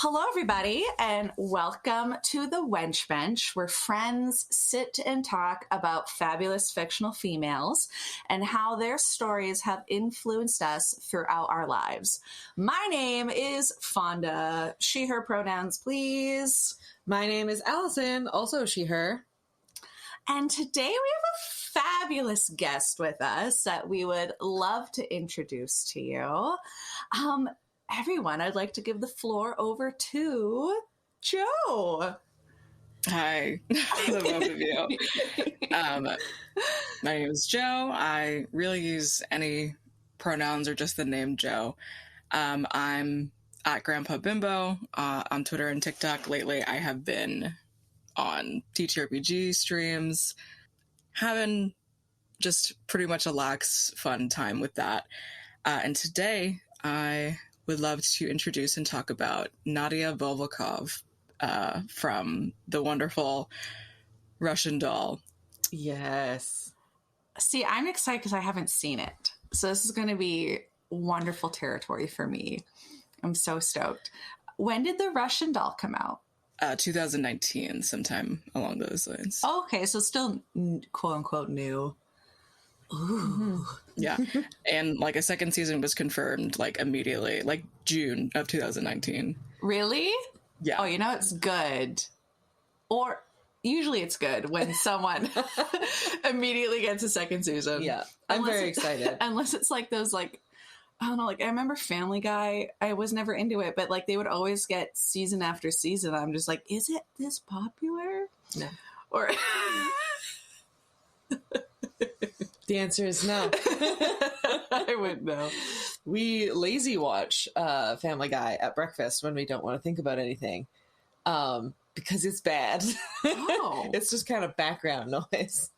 Hello, everybody, and welcome to the Wench Bench, where friends sit and talk about fabulous fictional females and how their stories have influenced us throughout our lives. My name is Fonda. She, her pronouns, please. My name is Allison, also she, her. And today we have a fabulous guest with us that we would love to introduce to you. Everyone, I'd like to give the floor over to Joe. Hi, the both of you. My name is Joe. I really use any pronouns or just the name Joe. I'm at Grandpa Bimbo on Twitter and TikTok. Lately, I have been on TTRPG streams, having just pretty much a lax, fun time with that. And today, I would love to introduce and talk about Nadia Vulvokov from the wonderful Russian Doll. Yes. See, I'm excited because I haven't seen it. So this is going to be wonderful territory for me. I'm so stoked. When did the Russian Doll come out? 2019, sometime along those lines. Oh, okay, so still quote unquote new. Ooh. Yeah. And like a second season was confirmed like immediately, like June of 2019. Really? Yeah. Oh, you know, it's good. Or usually it's good when someone immediately gets a second season. Yeah. I'm very excited. Unless it's like those, like, I don't know, like I remember Family Guy. I was never into it, but like they would always get season after season. I'm just like, is it this popular? No. Or The answer is no. I wouldn't know. We lazy watch Family Guy at breakfast when we don't want to think about anything because it's bad. Oh. It's just kind of background noise.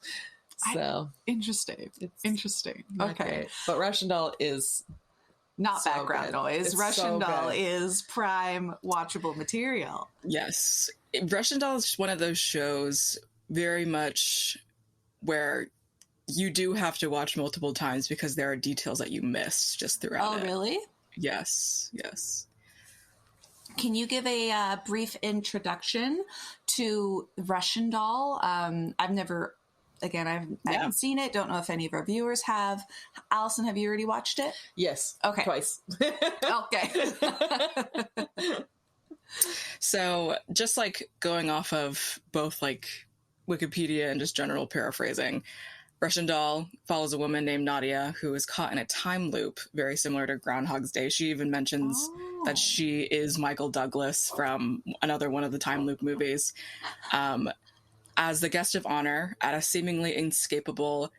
So Interesting. It's Interesting. not Okay. great. But Russian Doll is Not so background good. noise. It's Russian so Doll good. is prime watchable material. Yes. Russian Doll is one of those shows very much where you do have to watch multiple times because there are details that you miss just throughout it. Really? Yes. Yes. Can you give a brief introduction to Russian Doll? I've never, again, I haven't seen it. Don't know if any of our viewers have. Allison, have you already watched it? Yes. Okay. Twice. Okay. So just like going off of both like Wikipedia and just general paraphrasing, Russian Doll follows a woman named Nadia who is caught in a time loop very similar to Groundhog's Day. She even mentions that she is Michael Douglas from another one of the time loop movies, as the guest of honor at a seemingly inescapable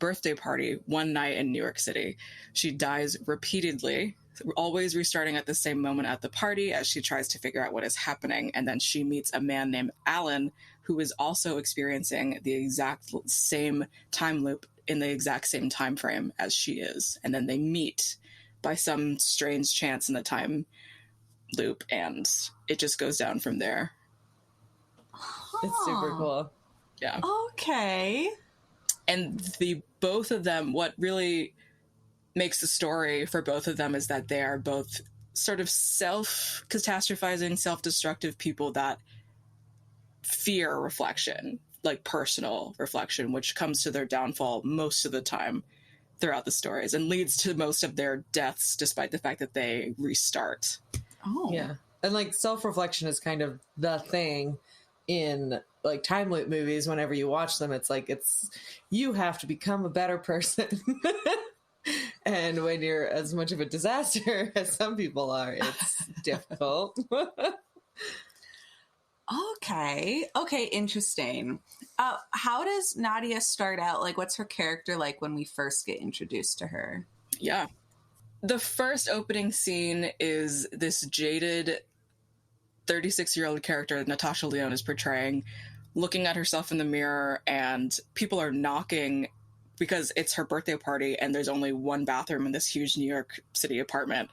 birthday party one night in New York City. She dies repeatedly, always restarting at the same moment at the party as she tries to figure out what is happening. And then she meets a man named Alan, who is also experiencing the exact same time loop in the exact same time frame as she is. And then they meet by some strange chance in the time loop, and it just goes down from there. It's super cool. Yeah. Okay. And the both of them, what really makes the story for both of them is that they are both sort of self-catastrophizing, self-destructive people that fear reflection, like personal reflection, which comes to their downfall most of the time throughout the stories and leads to most of their deaths, despite the fact that they restart. Oh. Yeah. And like self-reflection is kind of the thing in like time loop movies. Whenever you watch them, it's like you have to become a better person. And when you're as much of a disaster as some people are, it's difficult. Okay, interesting. How does Nadia start out? Like, what's her character like when we first get introduced to her? Yeah. The first opening scene is this jaded 36-year-old character that Natasha Lyonne is portraying, looking at herself in the mirror, and people are knocking because it's her birthday party and there's only one bathroom in this huge New York City apartment.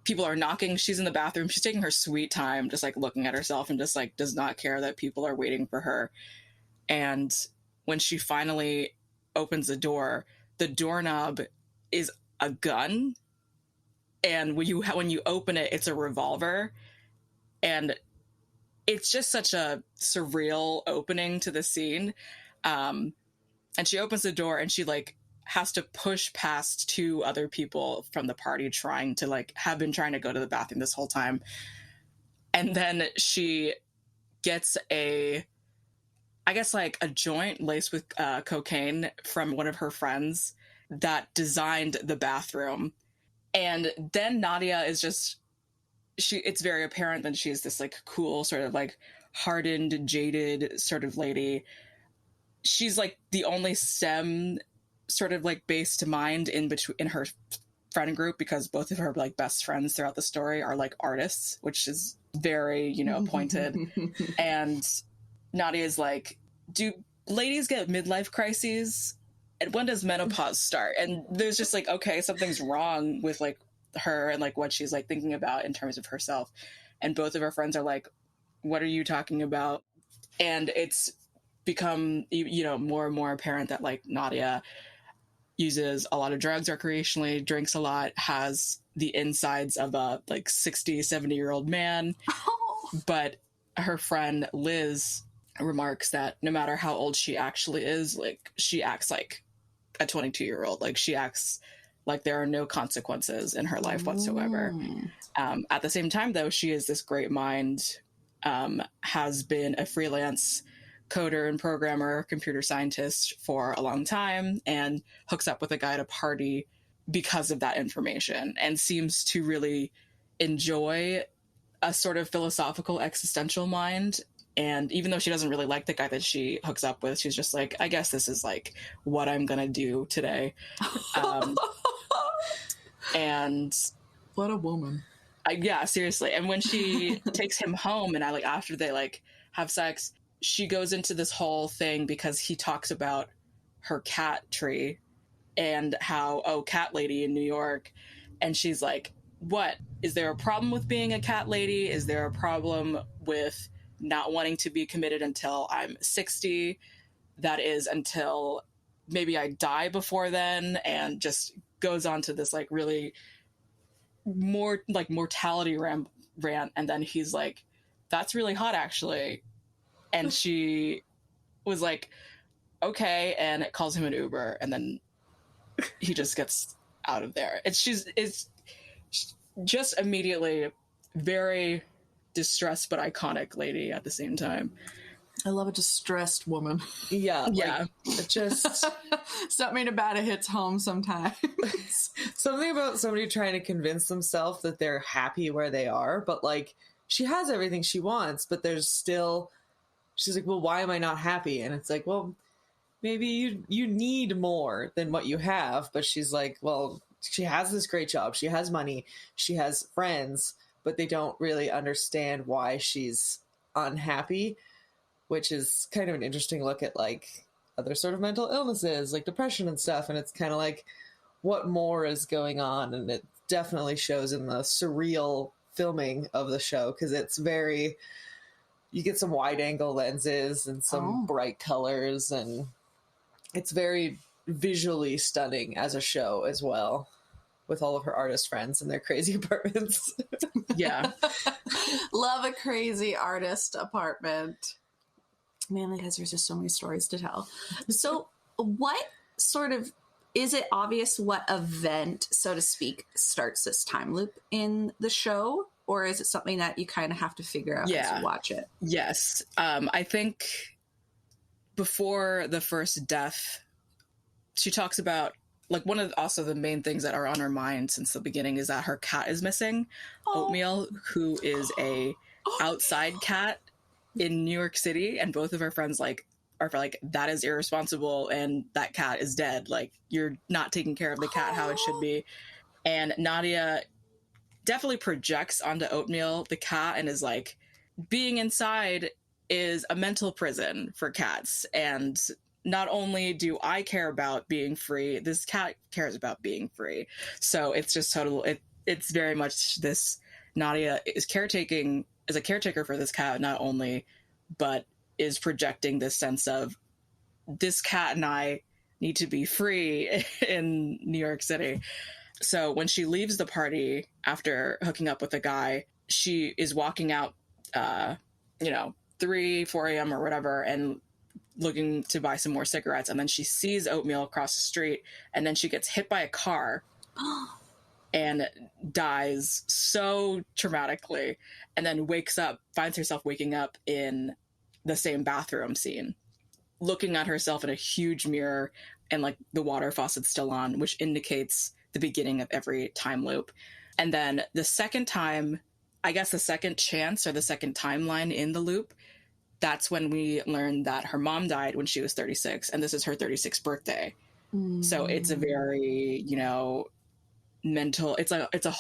People are knocking. She's in the bathroom. She's taking her sweet time, just like looking at herself and just like does not care that people are waiting for her. And when she finally opens the doorknob is a gun And when you open it, it's a revolver. And it's just such a surreal opening to the scene. And she opens the door and she like has to push past two other people from the party trying to like have been trying to go to the bathroom this whole time. And then she gets I guess like a joint laced with cocaine from one of her friends that designed the bathroom. And then Nadia is just, it's very apparent that she's this like cool sort of like hardened, jaded sort of lady. She's like the only STEM sort of like based mind in her friend group, because both of her like best friends throughout the story are like artists, which is very, you know, pointed. And Nadia is like, do ladies get midlife crises? And when does menopause start? And there's just like, okay, something's wrong with like her and like what she's like thinking about in terms of herself. And both of her friends are like, what are you talking about? And it's become, you know, more and more apparent that like Nadia uses a lot of drugs recreationally, drinks a lot, has the insides of a like 60-70-year-old man. But her friend Liz remarks that no matter how old she actually is, like she acts like a 22-year-old. Like she acts like there are no consequences in her life whatsoever. At the same time, though, she is this great mind, has been a freelance coder and programmer, computer scientist for a long time, and hooks up with a guy at a party because of that information, and seems to really enjoy a sort of philosophical existential mind. And even though she doesn't really like the guy that she hooks up with, she's just like, I guess this is like what I'm gonna do today. And what a woman. Yeah, seriously. And when she takes him home and after they like have sex, she goes into this whole thing because he talks about her cat tree and how, oh, cat lady in New York. And she's like, what? Is there a problem with being a cat lady? Is there a problem with not wanting to be committed until I'm 60? That is until maybe I die before then. And just goes on to this like really more like mortality rant. And then he's like, that's really hot actually. And she was like, okay, and it calls him an Uber, and then he just gets out of there. It's just immediately very distressed but iconic lady at the same time. I love a distressed woman. Yeah. Yeah. It just something about it hits home sometimes. Something about somebody trying to convince themselves that they're happy where they are, but like she has everything she wants, but there's still, she's like, well, why am I not happy? And it's like, well, maybe you need more than what you have. But she's like, well, she has this great job. She has money. She has friends, but they don't really understand why she's unhappy, which is kind of an interesting look at like other sort of mental illnesses, like depression and stuff. And it's kind of like, what more is going on? And it definitely shows in the surreal filming of the show, because it's very, you get some wide angle lenses and some bright colors, and it's very visually stunning as a show as well, with all of her artist friends and their crazy apartments. Yeah. Love a crazy artist apartment. Man, because there's just so many stories to tell. So what sort of, is it obvious what event, so to speak, starts this time loop in the show? Or is it something that you kind of have to figure out as you watch it? Yes. I think before the first death, she talks about, like, one of also the main things that are on her mind since the beginning is that her cat is missing. Oatmeal, who is a outside cat in New York City, and both of her friends are like, that is irresponsible, and that cat is dead. Like, you're not taking care of the cat how it should be. And Nadia definitely projects onto Oatmeal the cat and is like, being inside is a mental prison for cats, and not only do I care about being free, this cat cares about being free. So it's just it's very much this, Nadia is a caretaker for this cat, not only, but is projecting this sense of, this cat and I need to be free in New York City. So when she leaves the party after hooking up with a guy, she is walking out, 3, 4 a.m. or whatever, and looking to buy some more cigarettes. And then she sees Oatmeal across the street, and then she gets hit by a car and dies so traumatically, and then finds herself waking up in the same bathroom scene, looking at herself in a huge mirror, and like the water faucet's still on, which indicates the beginning of every time loop. And then the second time, I guess the second chance or the second timeline in the loop, that's when we learn that her mom died when she was 36, and this is her 36th birthday. So it's a very, mental, it's a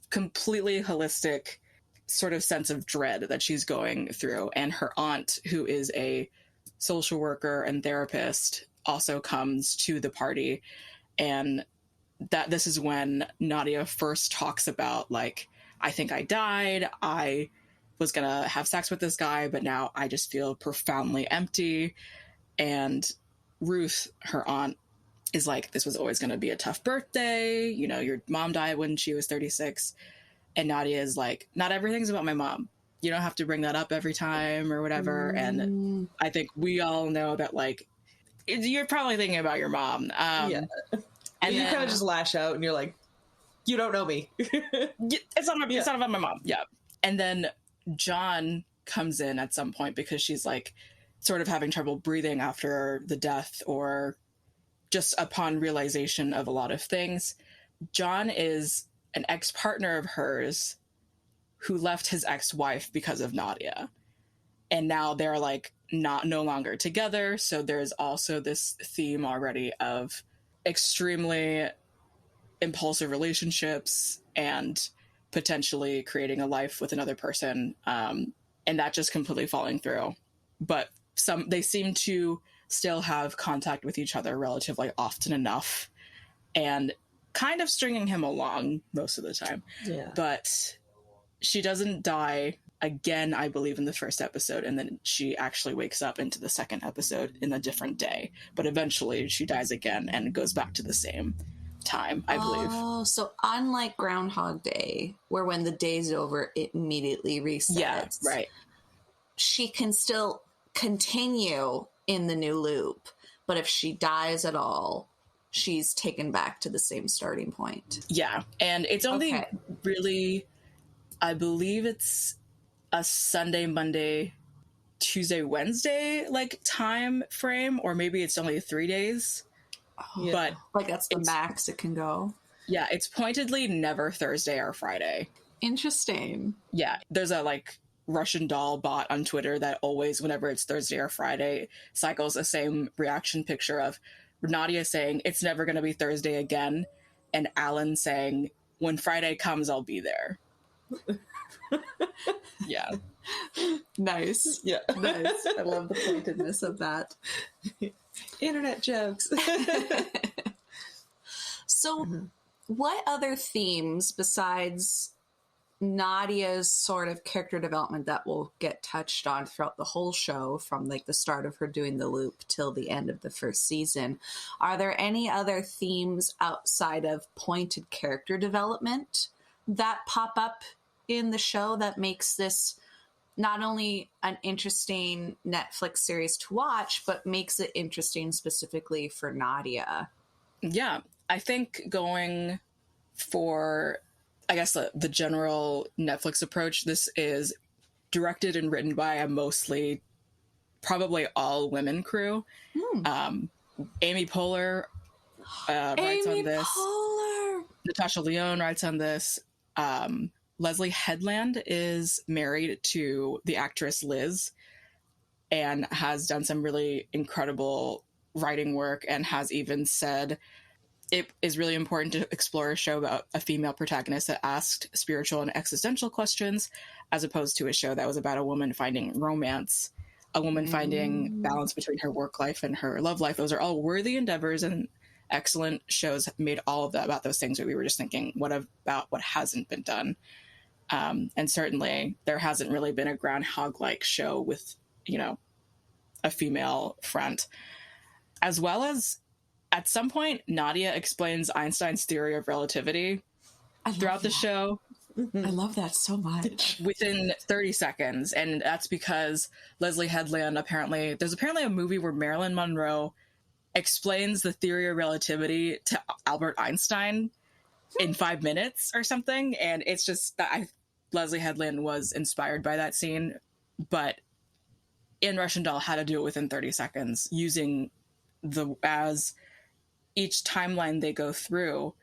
completely holistic sort of sense of dread that she's going through. And her aunt, who is a social worker and therapist, also comes to the party. And that this is when Nadia first talks about, like, I think I died. I was going to have sex with this guy, but now I just feel profoundly empty. And Ruth, her aunt, is like, this was always going to be a tough birthday. Your mom died when she was 36. And Nadia is like, not everything's about my mom. You don't have to bring that up every time or whatever. And I think we all know that, like, you're probably thinking about your mom. And you kind of just lash out and you're like, you don't know me. It's not about my mom. Yeah. And then John comes in at some point because she's like sort of having trouble breathing after the death, or just upon realization of a lot of things. John is an ex-partner of hers who left his ex-wife because of Nadia. And now they're like no longer together. So there's also this theme already of extremely impulsive relationships and potentially creating a life with another person. And that just completely falling through. But they seem to still have contact with each other relatively often enough, and kind of stringing him along most of the time. Yeah. But she doesn't die again, I believe, in the first episode, and then she actually wakes up into the second episode in a different day. But eventually she dies again and goes back to the same time, I believe. Oh, so unlike Groundhog Day, where when the day's over, it immediately resets. Yeah, right. She can still continue in the new loop, but if she dies at all, she's taken back to the same starting point. Yeah, and it's only really, I believe it's a Sunday, Monday, Tuesday, Wednesday like time frame, or maybe it's only 3 days. Oh, but like that's the max it can go. Yeah, it's pointedly never Thursday or Friday. Interesting. Yeah, there's a like Russian doll bot on Twitter that always, whenever it's Thursday or Friday, cycles the same reaction picture of Nadia saying, it's never going to be Thursday again, and Alan saying, when Friday comes, I'll be there. Yeah. Nice. Yeah. Nice. I love the pointedness of that. Internet jokes. So, what other themes besides Nadia's sort of character development that will get touched on throughout the whole show, from like the start of her doing the loop till the end of the first season, are there any other themes outside of pointed character development that pop up in the show that makes this not only an interesting Netflix series to watch, but makes it interesting specifically for Nadia? Yeah, I think going for, I guess, the general Netflix approach, this is directed and written by a mostly, probably all women crew. Amy Poehler writes on this. Natasha Lyonne writes on this. Leslie Headland is married to the actress Liz and has done some really incredible writing work, and has even said it is really important to explore a show about a female protagonist that asked spiritual and existential questions, as opposed to a show that was about a woman finding romance, a woman finding balance between her work life and her love life. Those are all worthy endeavors, and excellent shows made all of that about those things. But we were just thinking, what about what hasn't been done? And certainly there hasn't really been a Groundhog-like show with, a female front, as well as at some point, Nadia explains Einstein's theory of relativity throughout the show. I love that so much. Within 30 seconds. And that's because Leslie Headland there's apparently a movie where Marilyn Monroe explains the theory of relativity to Albert Einstein in 5 minutes or something. And it's just that Leslie Headland was inspired by that scene, but in Russian Doll had to do it within 30 seconds using as each timeline they go through,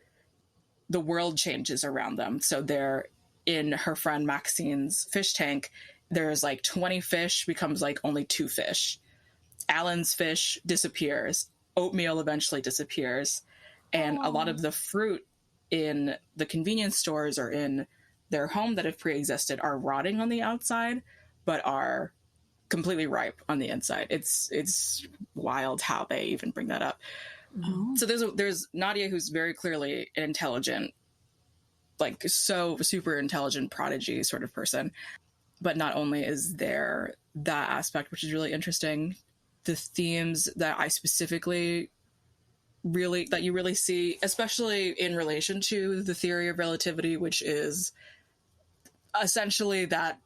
the world changes around them. So they're in her friend Maxine's fish tank. There's like 20 fish becomes like only 2 fish. Alan's fish disappears. Oatmeal eventually disappears. And a lot of the fruit in the convenience stores or in their home that have pre-existed are rotting on the outside, but are completely ripe on the inside. It's wild how they even bring that up. Oh. So there's Nadia, who's very clearly an intelligent, like so super intelligent prodigy sort of person. But not only is there that aspect, which is really interesting, the themes that I specifically that you really see, especially in relation to the theory of relativity, which is essentially that,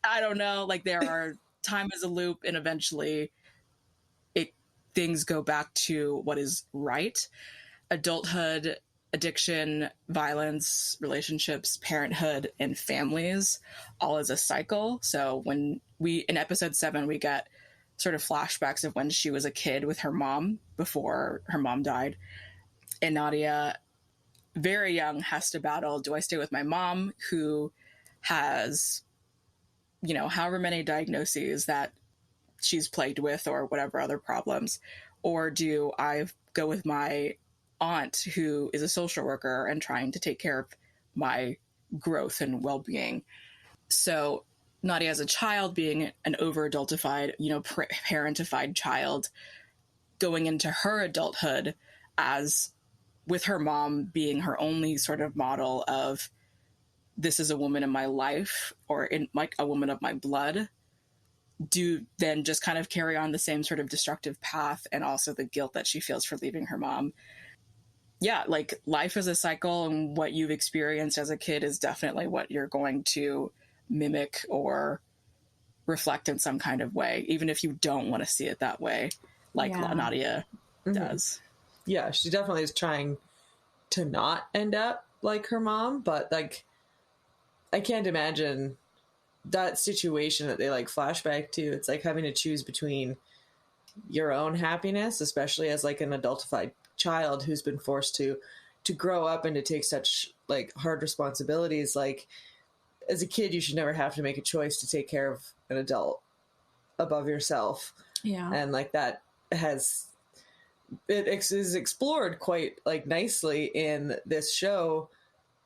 I don't know, like there are time is a loop and eventually things go back to what is right. Adulthood, addiction, violence, relationships, parenthood, and families, all as a cycle. So when in episode 7, we get sort of flashbacks of when she was a kid with her mom before her mom died. And Nadia, very young, has to battle, do I stay with my mom, who has, however many diagnoses that she's plagued with or whatever other problems, or do I go with my aunt, who is a social worker and trying to take care of my growth and well-being? So Nadia, as a child, being an over-adultified, parentified child, going into her adulthood as with her mom being her only sort of model of, this is a woman in my life, or in like a woman of my blood, do then just kind of carry on the same sort of destructive path, and also the guilt that she feels for leaving her mom. Yeah, like life is a cycle, and what you've experienced as a kid is definitely what you're going to mimic or reflect in some kind of way, even if you don't want to see it that way, like Nadia does. Yeah, she definitely is trying to not end up like her mom, but like I can't imagine that situation that they like flashback to. It's like having to choose between your own happiness, especially as like an adultified child who's been forced to grow up and to take such like hard responsibilities. Like as a kid, you should never have to make a choice to take care of an adult above yourself. Yeah. And like that is explored quite like nicely in this show,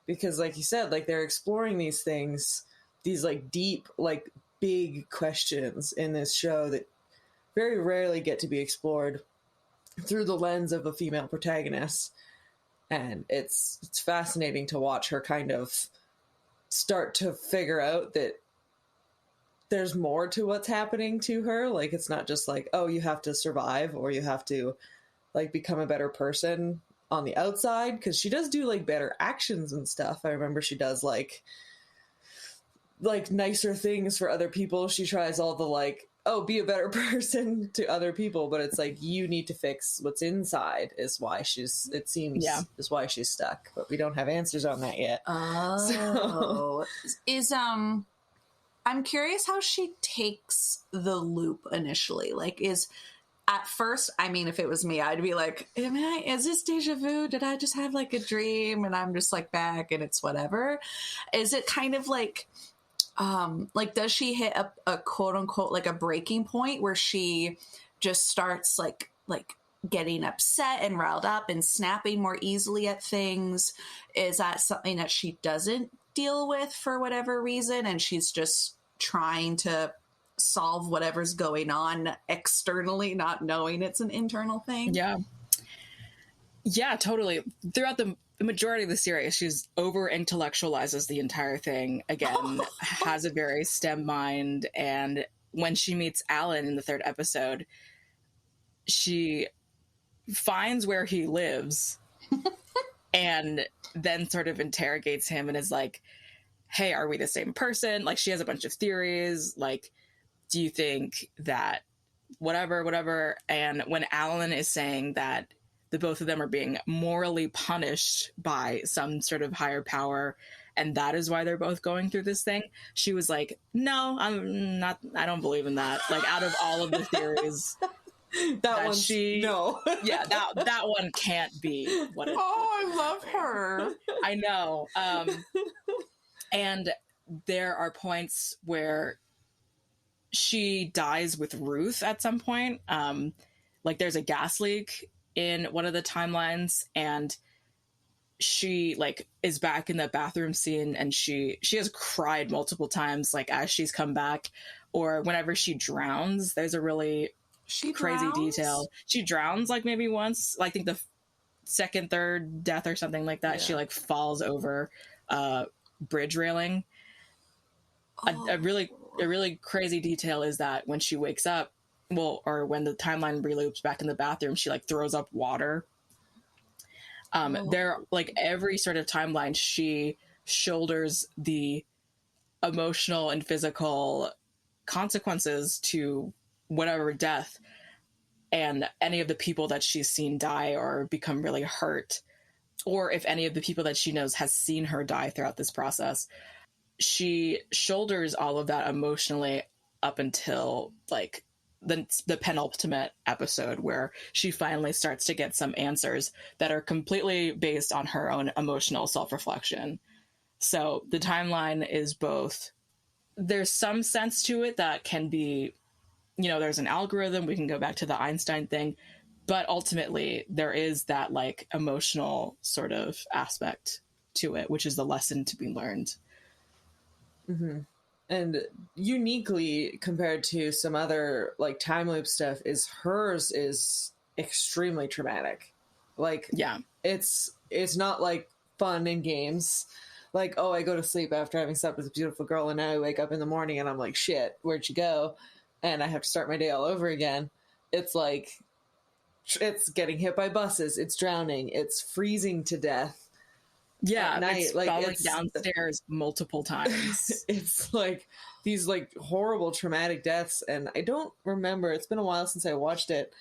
because like you said, like they're exploring these things, these like deep, like big questions in this show that very rarely get to be explored through the lens of a female protagonist. And it's fascinating to watch her kind of start to figure out that there's more to what's happening to her. Like it's not just like, oh, you have to survive or you have to like become a better person on the outside, because she does do like better actions and stuff. I remember she does like nicer things for other people. She tries all the like, oh, be a better person to other people, but it's like you need to fix what's inside is why she's stuck, but we don't have answers on that yet. Oh, so. I'm curious how she takes the loop initially. Like at first, I mean, if it was me, I'd be like, is this deja vu? Did I just have like a dream and I'm just like back and it's whatever? Is it kind of like does she hit a quote unquote, like a breaking point where she just starts like getting upset and riled up and snapping more easily at things? Is that something that she doesn't deal with for whatever reason, and she's just trying to solve whatever's going on externally, not knowing it's an internal thing? Yeah, totally. Throughout the majority of the series, she's over intellectualizes the entire thing. Again, has a very STEM mind. And when she meets Alan in the 3rd episode, she finds where he lives and then sort of interrogates him and is like, hey, are we the same person? Like, she has a bunch of theories. Like, do you think that whatever? And when Alan is saying that the both of them are being morally punished by some sort of higher power, and that is why they're both going through this thing, she was like, no, I'm not, I don't believe in that. Like, out of all of the theories, that one, no. Yeah, that one can't be what it is. Oh, I love her. I know. And there are points where she dies with Ruth at some point. Like, there's a gas leak in one of the timelines, and she like is back in the bathroom scene, and she has cried multiple times, like as she's come back, or whenever she drowns. There's a really crazy detail. She drowns like maybe once. I think the second, third death or something like that. Yeah. She like falls over bridge railing. A really crazy detail is that when she wakes up, or when the timeline reloops back in the bathroom, she like throws up water. There, like, every sort of timeline, she shoulders the emotional and physical consequences to whatever death, and any of the people that she's seen die or become really hurt, or if any of the people that she knows has seen her die throughout this process, she shoulders all of that emotionally up until like the penultimate episode, where she finally starts to get some answers that are completely based on her own emotional self-reflection. So the timeline is both, there's some sense to it that can be, there's an algorithm, we can go back to the Einstein thing, but ultimately there is that like emotional sort of aspect to it, which is the lesson to be learned. Mm-hmm. And uniquely compared to some other like time loop stuff, is hers is extremely traumatic. Like, yeah, it's not like fun and games. Like, oh, I go to sleep after having slept with a beautiful girl, and now I wake up in the morning and I'm like, shit, where'd you go? And I have to start my day all over again. It's like, it's getting hit by buses, it's drowning, it's freezing to death. Yeah, at night, it's like falling downstairs multiple times. It's like these like horrible traumatic deaths, and I don't remember. It's been a while since I watched it,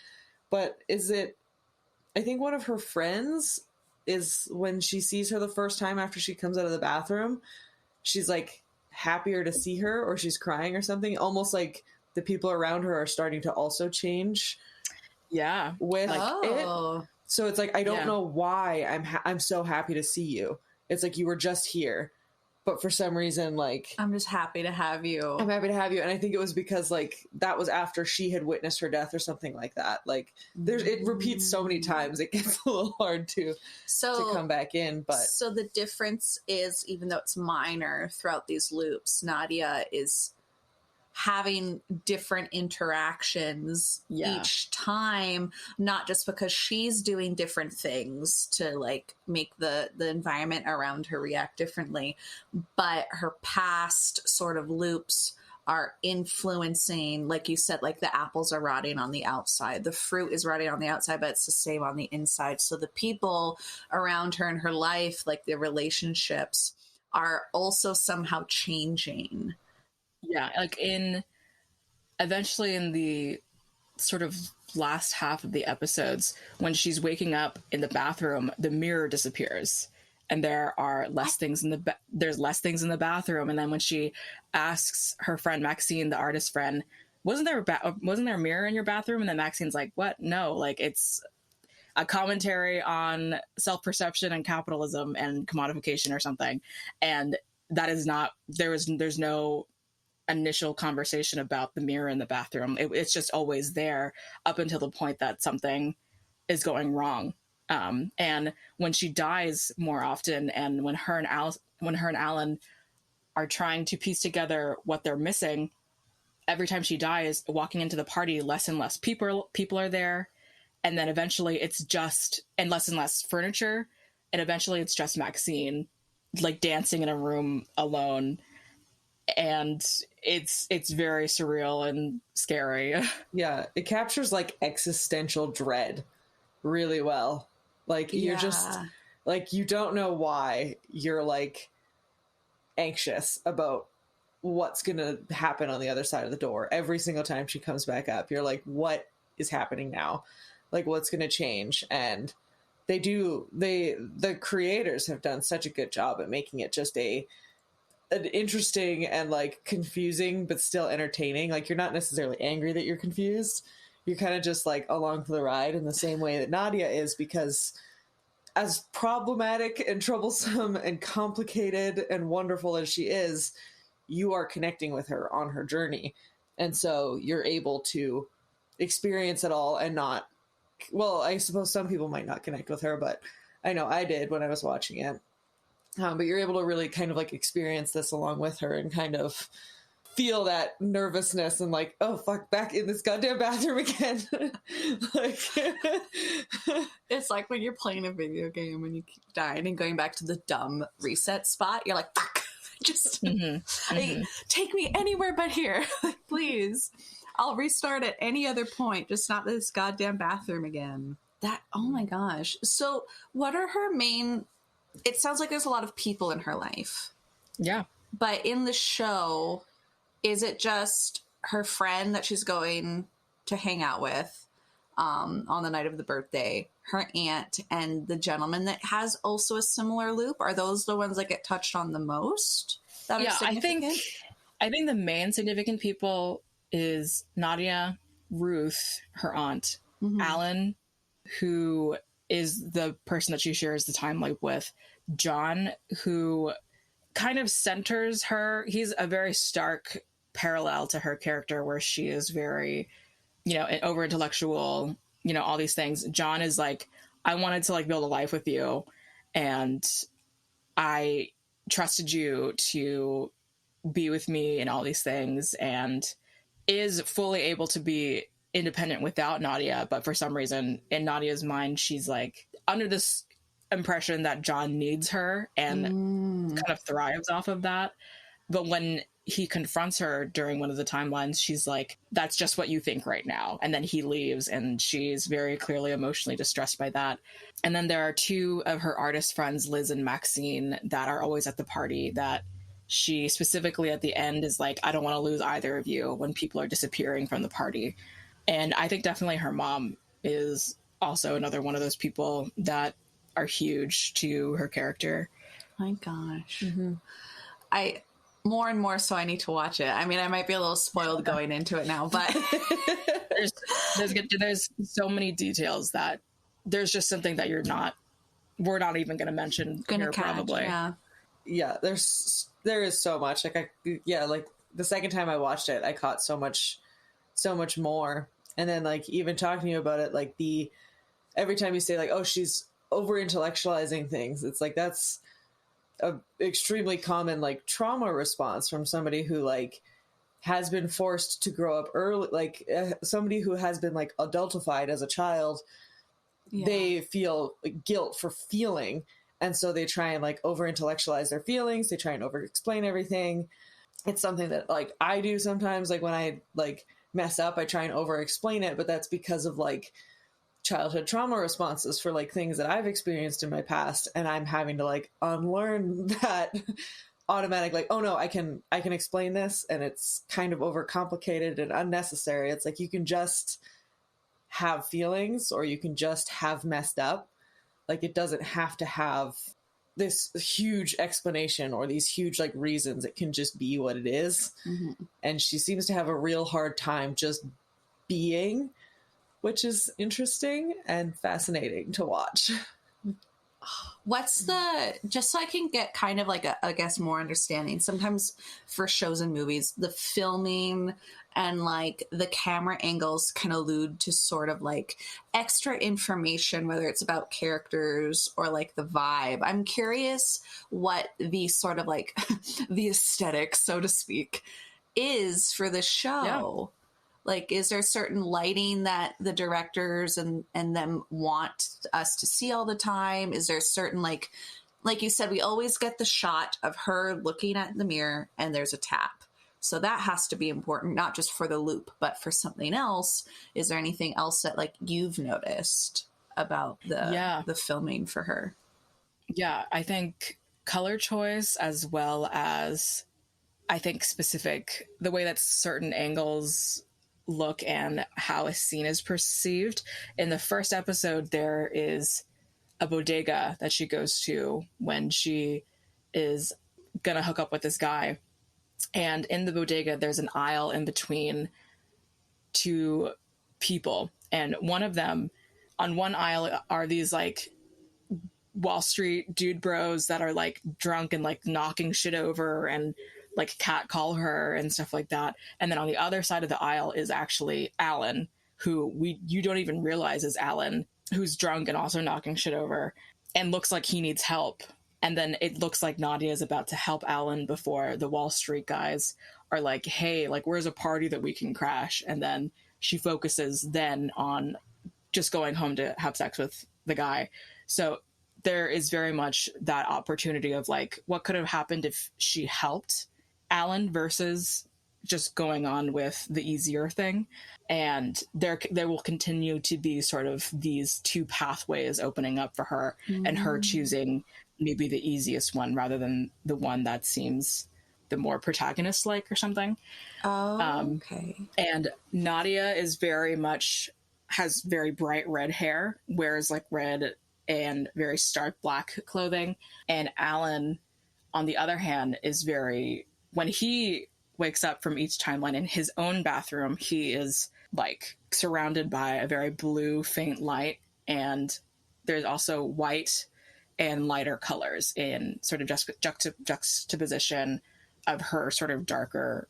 but I think one of her friends is, when she sees her the first time after she comes out of the bathroom, she's like happier to see her, or she's crying or something. Almost like the people around her are starting to also change. Yeah, with it. So it's like, I don't know why I'm so happy to see you. It's like, you were just here, but for some reason, like, I'm just happy to have you. I'm happy to have you. And I think it was because like that was after she had witnessed her death or something like that. Like, it repeats so many times, it gets a little hard to come back in. But so the difference is, even though it's minor throughout these loops, Nadia is having different interactions each time, not just because she's doing different things to like make the environment around her react differently, but her past sort of loops are influencing, like you said, like the apples are rotting on the outside, the fruit is rotting on the outside, but it's the same on the inside. So the people around her in her life, like the relationships, are also somehow changing. Yeah, like eventually in the sort of last half of the episodes, when she's waking up in the bathroom, the mirror disappears, and there are less things in there's less things in the bathroom. And then when she asks her friend Maxine, the artist friend, wasn't there a mirror in your bathroom? And then Maxine's like, what? No, like, it's a commentary on self-perception and capitalism and commodification or something. And that is not, there's no initial conversation about the mirror in the bathroom. It's just always there up until the point that something is going wrong. And when she dies more often, and when her and Alan are trying to piece together what they're missing, every time she dies, walking into the party, less and less people are there. And then eventually it's just, and less furniture. And eventually it's just Maxine, like, dancing in a room alone. And it's very surreal and scary. Yeah, it captures like existential dread. really well. Like, you're just, Yeah. like, you don't know why you're, like, anxious about what's gonna happen on the other side of the door. Every single time she comes back up, you're like, what is happening now? Like, what's gonna change? And the creators have done such a good job at making it just an interesting and, like, confusing but still entertaining. Like, you're not necessarily angry that you're confused. You're kind of just, like, along for the ride in the same way that Nadia is, because as problematic and troublesome and complicated and wonderful as she is, you are connecting with her on her journey. And so you're able to experience it all and not, well, I suppose some people might not connect with her, but I know I did when I was watching it. But you're able to really kind of, like, experience this along with her and kind of feel that nervousness and, like, oh fuck, back in this goddamn bathroom again. Like, It's like when you're playing a video game and you keep dying and going back to the dumb reset spot. You're like, fuck, just take me anywhere but here. Please. I'll restart at any other point, just not this goddamn bathroom again. Oh my gosh. So what are her main... It sounds like there's a lot of people in her life. Yeah. But in the show, is it just her friend that she's going to hang out with on the night of the birthday, her aunt, and the gentleman that has also a similar loop? Are those the ones that get touched on the most? That are significant? I think the main significant people is Nadia, Ruth, her aunt, Alan, who is the person that she shares the time loop with, John, who kind of centers her. He's a very stark parallel to her character, where she is very, over intellectual, all these things. John is like, I wanted to, like, build a life with you, and I trusted you to be with me and all these things, and is fully able to be independent without Nadia. But for some reason, in Nadia's mind, she's, like, under this impression that John needs her and kind of thrives off of that. But when he confronts her during one of the timelines, she's like, that's just what you think right now. And then he leaves, and she's very clearly emotionally distressed by that. And then there are two of her artist friends, Liz and Maxine, that are always at the party, that she specifically at the end is like, I don't want to lose either of you, when people are disappearing from the party. And I think definitely her mom is also another one of those people that are huge to her character. My gosh. I more and more so I need to watch it. I mean, I might be a little spoiled going into it now, but there's so many details that there's just something that we're not even going to mention here, probably. Yeah, there is so much. Like, like the second time I watched it, I caught so much more. And then, like, even talking to you about it, like, every time you say, like, oh, she's over intellectualizing things, it's like, that's a extremely common, like, trauma response from somebody who, like, has been forced to grow up early, like, somebody who has been, like, adultified as a child. They feel guilt for feeling, and so they try and, like, over intellectualize their feelings. They try and over explain everything. It's something that, like, I do sometimes. Like, when I, like, mess up, I try and over explain it, but that's because of, like, childhood trauma responses for, like, things that I've experienced in my past, and I'm having to, like, unlearn that automatic, like, oh no, I can explain this, and it's kind of overcomplicated and unnecessary. It's like, you can just have feelings, or you can just have messed up. Like, it doesn't have to have this huge explanation or these huge, like, reasons. It can just be what it is. And she seems to have a real hard time just being, which is interesting and fascinating to watch. What's just so I can get kind of like I guess more understanding, sometimes for shows and movies, the filming and, like, the camera angles can allude to sort of, like, extra information, whether it's about characters or, like, the vibe. I'm curious what the sort of, like, the aesthetic, so to speak, is for the show. Like, is there certain lighting that the directors and them want us to see all the time? Is there certain, like you said, we always get the shot of her looking at the mirror and there's a tap. So that has to be important, not just for the loop, but for something else. Is there anything else that, like, you've noticed? about Yeah. the filming for her. Yeah, I think color choice, as well as I think specific the way that certain angles look and how a scene is perceived. In the first episode, there is a bodega that she goes to when she is gonna hook up with this guy. And in the bodega, there's an aisle in between two people. And one of them, on one aisle, are these like Wall Street dude bros that are like drunk and like knocking shit over and like catcall her and stuff like that. And then on the other side of the aisle is actually Alan, who you don't even realize is Alan, who's drunk and also knocking shit over and looks like he needs help. And then it looks like Nadia is about to help Alan before the Wall Street guys are like, hey, like, where's a party that we can crash? And then she focuses then on just going home to have sex with the guy. So there is very much that opportunity of like, what could have happened if she helped Alan versus just going on with the easier thing. And there will continue to be sort of these two pathways opening up for her, and her choosing maybe the easiest one rather than the one that seems the more protagonist like or something. Okay. And Nadia is has very bright red hair, wears like red and very stark black clothing. And Alan, on the other hand, is when he wakes up from each timeline in his own bathroom, he is like surrounded by a very blue faint light. And there's also white and lighter colors in sort of juxtaposition of her sort of darker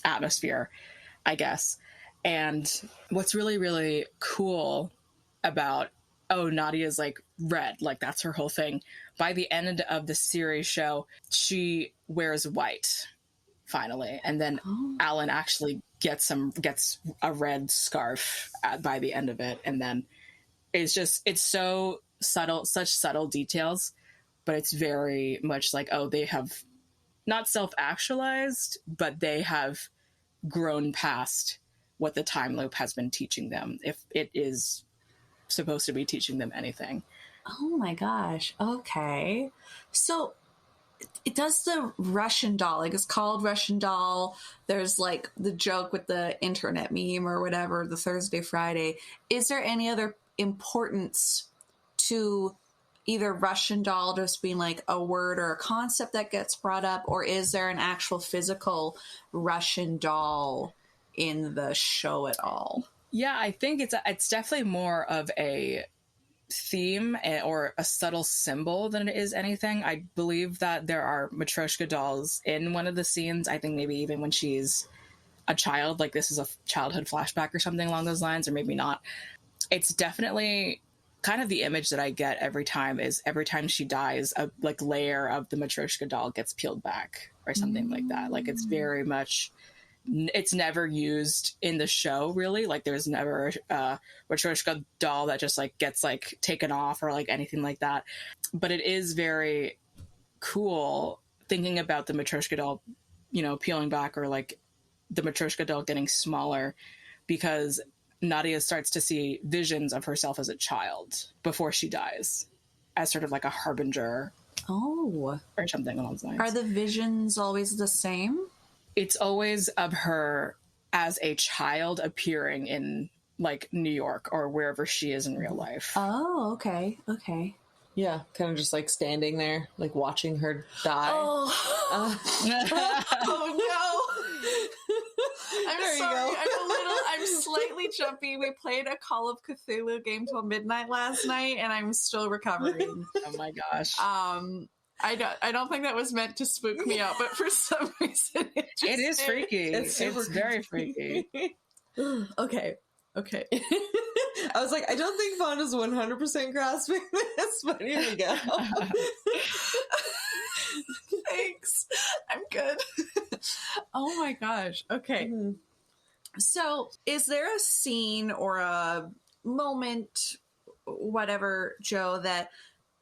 atmosphere, I guess. And what's really, really cool about, Nadia's like red, like that's her whole thing. By the end of the series show, she wears white finally. And then Alan actually gets a red scarf by the end of it. And then it's so subtle, such subtle details, but it's very much like, they have not self-actualized, but they have grown past what the time loop has been teaching them, if it is supposed to be teaching them anything. Oh my gosh. Okay. So it does the Russian doll, like it's called Russian doll. There's like the joke with the internet meme or whatever, the Thursday, Friday. Is there any other importance to either Russian doll just being like a word or a concept that gets brought up, or is there an actual physical Russian doll in the show at all? Yeah, I think it's definitely more of a theme or a subtle symbol than it is anything. I believe that there are Matryoshka dolls in one of the scenes. I think maybe even when she's a child, like this is a childhood flashback or something along those lines, or maybe not. It's definitely kind of the image that I get every time she dies, a like layer of the Matryoshka doll gets peeled back or something like that. Like it's very much, it's never used in the show really. Like there's never a Matryoshka doll that just like gets like taken off or like anything like that. But it is very cool thinking about the Matryoshka doll, peeling back, or like the Matryoshka doll getting smaller, because Nadia starts to see visions of herself as a child before she dies, as sort of like a harbinger. Oh. Or something along those lines. Are the visions always the same? It's always of her as a child appearing in like New York or wherever she is in real life. Oh, okay. Okay. Yeah, kind of just like standing there, like watching her die. Oh, oh no. I'm There you sorry. go. I'm slightly jumpy. We played a Call of Cthulhu game till midnight last night, and I'm still recovering. Oh my gosh. I don't think that was meant to spook me out, but for some reason it is freaky. It's very freaky. Okay. I was like, I don't think Fawn is 100% grasping this, but here we go. Thanks. I'm good. Oh my gosh. Okay. Mm-hmm. So, is there a scene or a moment, whatever, Joe, that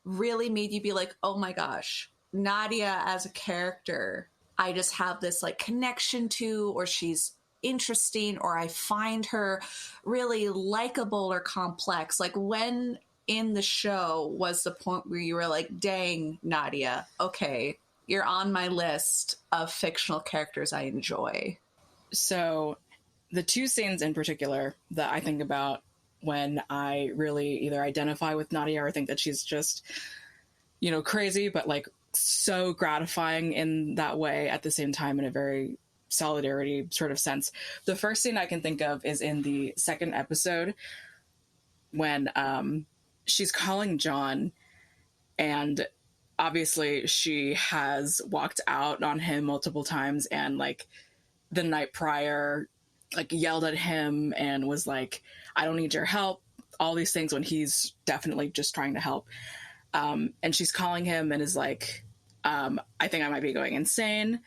really made you be like, oh my gosh, Nadia as a character, I just have this like connection to, or she's interesting, or I find her really likable or complex? Like, when in the show was the point where you were like, dang, Nadia, okay, you're on my list of fictional characters I enjoy? So the two scenes in particular that I think about when I really either identify with Nadia or think that she's just, you know, crazy, but like so gratifying in that way at the same time, in a very solidarity sort of sense. The first scene I can think of is in the second episode when she's calling John, and obviously she has walked out on him multiple times, and like the night prior like yelled at him and was like, I don't need your help, all these things, when he's definitely just trying to help. And she's calling him and is like, I think I might be going insane,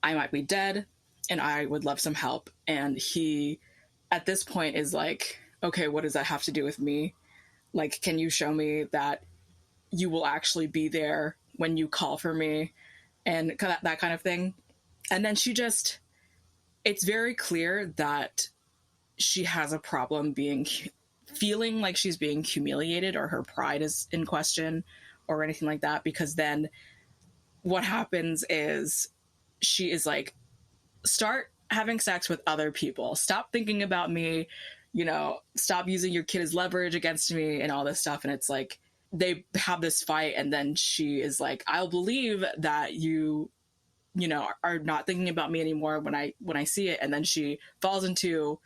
I might be dead, and I would love some help. And he at this point is like, okay, what does that have to do with me? Like, can you show me that you will actually be there when you call for me, and that kind of thing. And then she just, it's very clear that she has a problem feeling like she's being humiliated, or her pride is in question or anything like that, because then what happens is she is like, start having sex with other people, stop thinking about me, you know, stop using your kid as leverage against me and all this stuff. And it's like they have this fight, and then she is like, I'll believe that you know, are not thinking about me anymore when I see it. And then she falls into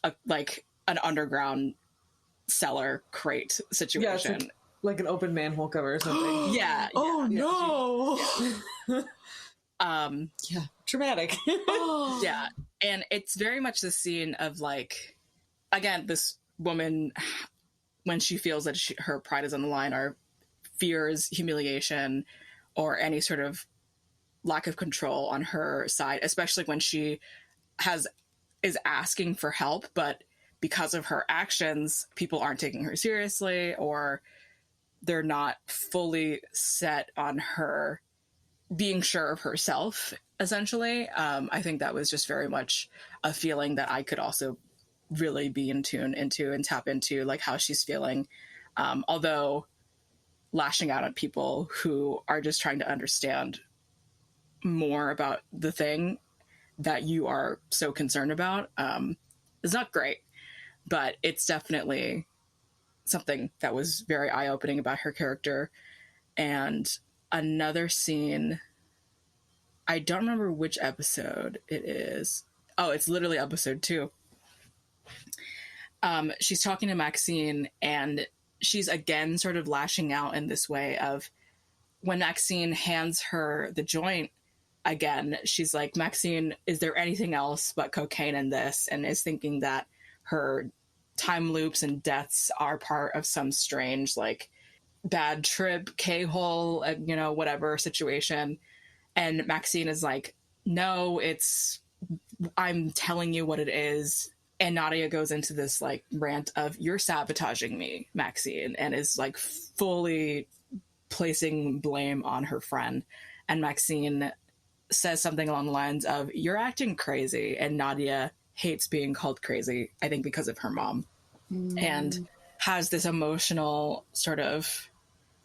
an underground cellar crate situation. Yeah, like an open manhole cover or something. Yeah. Oh no. Yeah, traumatic. Yeah. And it's very much the scene of like, again, this woman, when she feels that her pride is on the line, or fears humiliation or any sort of lack of control on her side, especially when she is asking for help, but because of her actions, people aren't taking her seriously, or they're not fully set on her being sure of herself, essentially. I think that was just very much a feeling that I could also really be in tune into and tap into, like how she's feeling. Although lashing out at people who are just trying to understand more about the thing that you are so concerned about is not great, but it's definitely something that was very eye-opening about her character. And another scene, I don't remember which episode it is. Oh, it's literally episode 2. She's talking to Maxine, and she's again sort of lashing out in this way of, when Maxine hands her the joint again, she's like, Maxine, is there anything else but cocaine in this? And is thinking that her time loops and deaths are part of some strange, like, bad trip, K-hole, you know, whatever situation. And Maxine is like, no, I'm telling you what it is. And Nadia goes into this like rant of, you're sabotaging me, Maxine, and is like fully placing blame on her friend. And Maxine says something along the lines of, you're acting crazy. And Nadia hates being called crazy, I think because of her mom, and has this emotional sort of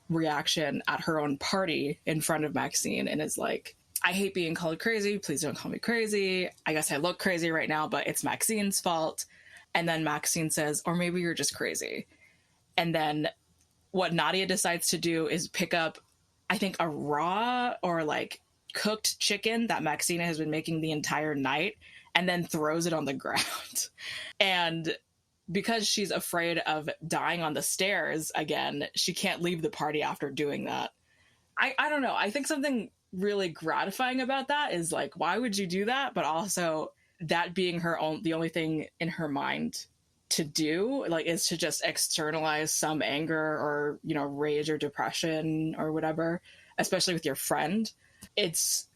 reaction at her own party in front of Maxine, and is like, I hate being called crazy, please don't call me crazy, I guess I look crazy right now, but it's Maxine's fault. And then Maxine says, or maybe you're just crazy. And then what Nadia decides to do is pick up, I think, a raw or like cooked chicken that Maxine has been making the entire night, and then throws it on the ground. And because she's afraid of dying on the stairs again, she can't leave the party after doing that. I don't know. I think something really gratifying about that is like, why would you do that? But also that being the only thing in her mind to do, like, is to just externalize some anger or, you know, rage or depression or whatever, especially with your friend. It's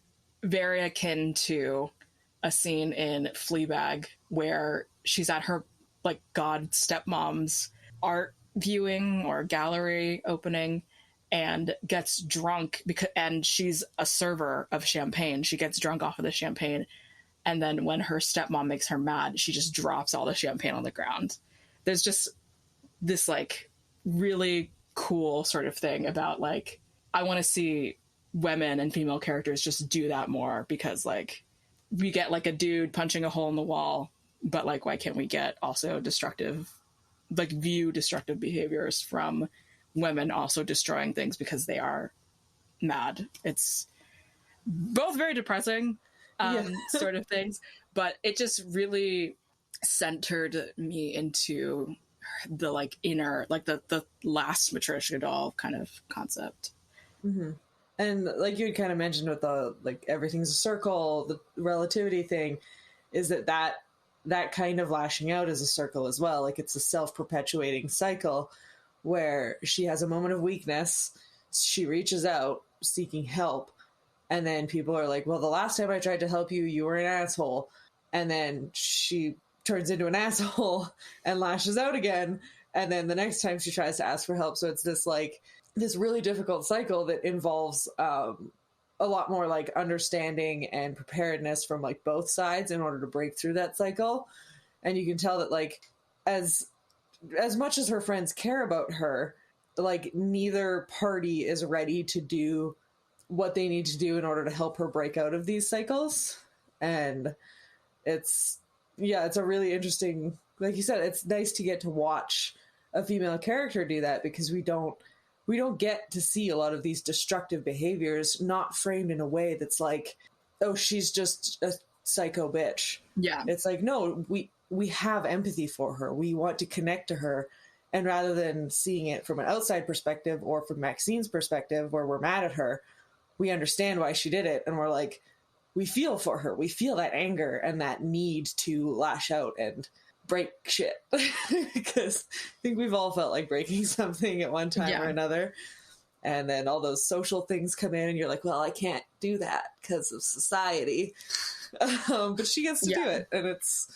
very akin to a scene in Fleabag where she's at her like god stepmom's art viewing or gallery opening, and gets drunk and she's a server of champagne. She gets drunk off of the champagne And then when her stepmom makes her mad, she just drops all the champagne on the ground. There's just this like really cool sort of thing about like, I want to see women and female characters just do that more, because like we get like a dude punching a hole in the wall, but like, why can't we get also destructive behaviors from women also destroying things because they are mad? It's both very depressing sort of things, but it just really centered me into the like inner, like the last Matryoshka doll kind of concept. Mm-hmm. And like you had kind of mentioned with the like everything's a circle, the relativity thing, is that kind of lashing out is a circle as well. Like it's a self-perpetuating cycle where she has a moment of weakness, she reaches out seeking help, and then people are like, well, the last time I tried to help you, you were an asshole. And then she turns into an asshole and lashes out again. And then the next time she tries to ask for help. So it's this like this really difficult cycle that involves a lot more like understanding and preparedness from like both sides in order to break through that cycle. And you can tell that like as much as her friends care about her, like neither party is ready to do what they need to do in order to help her break out of these cycles. And it's a really interesting, like you said, it's nice to get to watch a female character do that, because we don't get to see a lot of these destructive behaviors not framed in a way that's like, oh, she's just a psycho bitch. Yeah. It's like, no, we have empathy for her. We want to connect to her. And rather than seeing it from an outside perspective or from Maxine's perspective where we're mad at her, we understand why she did it. And we're like, we feel for her. We feel that anger and that need to lash out and break shit. Because I think we've all felt like breaking something at one time or another. And then all those social things come in and you're like, well, I can't do that because of society. But she gets to do it. And it's,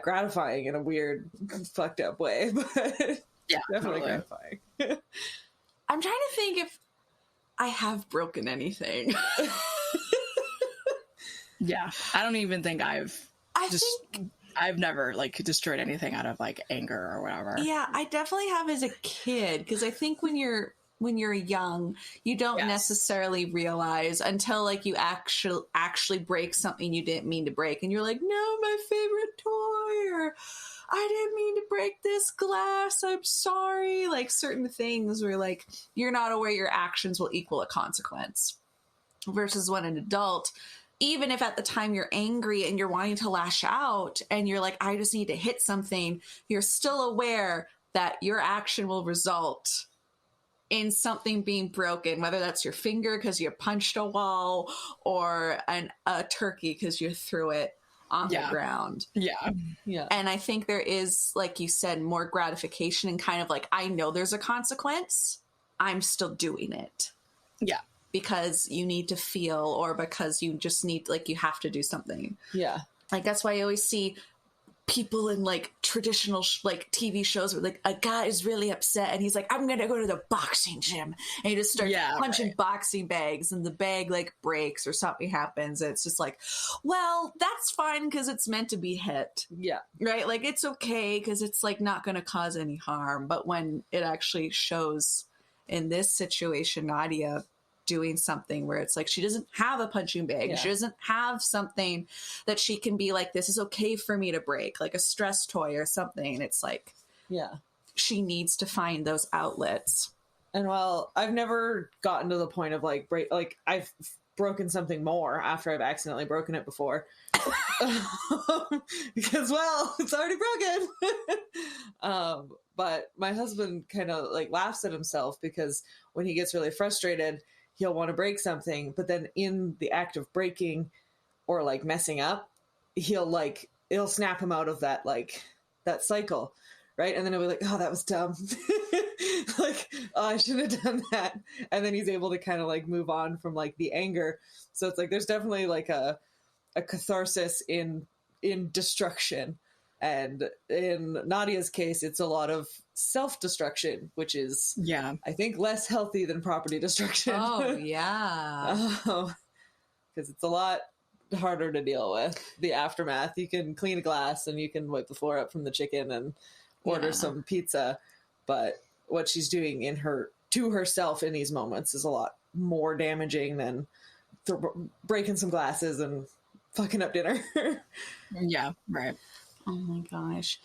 gratifying in a weird, fucked up way. But definitely gratifying. I'm trying to think if I have broken anything. Yeah, I don't even think I've never like destroyed anything out of like anger or whatever. Yeah, I definitely have as a kid, because I think when you're young, you don't necessarily realize until like you actually break something you didn't mean to break, and you're like, no, my favorite toy, or I didn't mean to break this glass, I'm sorry. Like certain things where like you're not aware your actions will equal a consequence, versus when an adult, even if at the time you're angry and you're wanting to lash out and you're like, I just need to hit something, you're still aware that your action will result in something being broken, whether that's your finger because you punched a wall, or a turkey because you threw it on the ground. Yeah. And I think there is, like you said, more gratification and kind of like, I know there's a consequence, I'm still doing it. Yeah. Because you need to feel, or because you just need, like, you have to do something. Yeah. Like, that's why I always see people in, like, traditional, like, TV shows where, like, a guy is really upset and he's like, I'm going to go to the boxing gym. And he just starts punching boxing bags, and the bag, like, breaks or something happens. And it's just like, well, that's fine because it's meant to be hit. Yeah. Right? Like, it's okay because it's, like, not going to cause any harm. But when it actually shows in this situation, Nadia doing something where it's like she doesn't have a punching bag, she doesn't have something that she can be like, this is okay for me to break, like a stress toy or something. It's like, she needs to find those outlets. And while I've never gotten to the point of like I've broken something more after I've accidentally broken it before, because, well, it's already broken. But my husband kind of like laughs at himself, because when he gets really frustrated, he'll want to break something, but then in the act of breaking or like messing up, it'll snap him out of that, like that cycle. Right. And then he'll be like, oh, that was dumb. Like, oh, I shouldn't have done that. And then he's able to kind of like move on from like the anger. So it's like, there's definitely like a catharsis in destruction. And in Nadia's case, it's a lot of self-destruction, which is, I think, less healthy than property destruction. Oh, yeah. Because it's a lot harder to deal with the aftermath. You can clean a glass and you can wipe the floor up from the chicken and order some pizza, but what she's doing to herself in these moments is a lot more damaging than breaking some glasses and fucking up dinner. Yeah, right. Oh my gosh.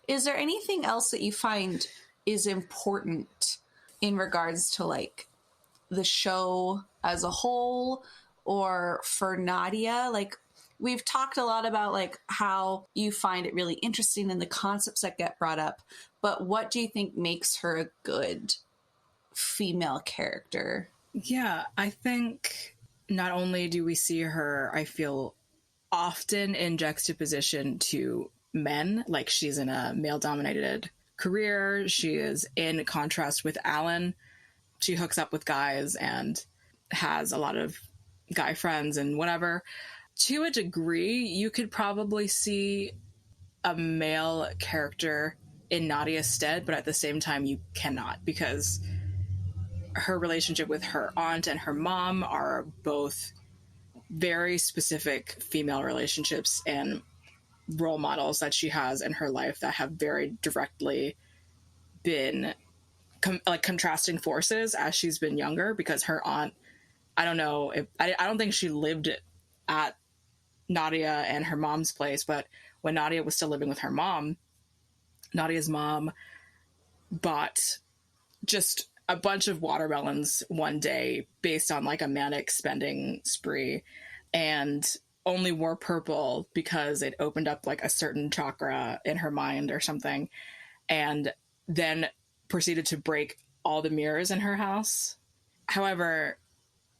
Is there anything else that you find is important in regards to like the show as a whole, or for Nadia? Like, we've talked a lot about like how you find it really interesting and the concepts that get brought up, but what do you think makes her a good female character? Yeah, I think not only do we see her, I feel, often in juxtaposition to men, like she's in a male-dominated career. She is in contrast with Alan. She hooks up with guys and has a lot of guy friends and whatever. To a degree, you could probably see a male character in Nadia's stead, but at the same time, you cannot, because her relationship with her aunt and her mom are both very specific female relationships and role models that she has in her life that have very directly been contrasting forces as she's been younger, because her aunt, I don't know if I don't think she lived at Nadia and her mom's place, but when Nadia was still living with her mom, Nadia's mom bought just a bunch of watermelons one day based on like a manic spending spree, and only wore purple because it opened up like a certain chakra in her mind or something, and then proceeded to break all the mirrors in her house. However,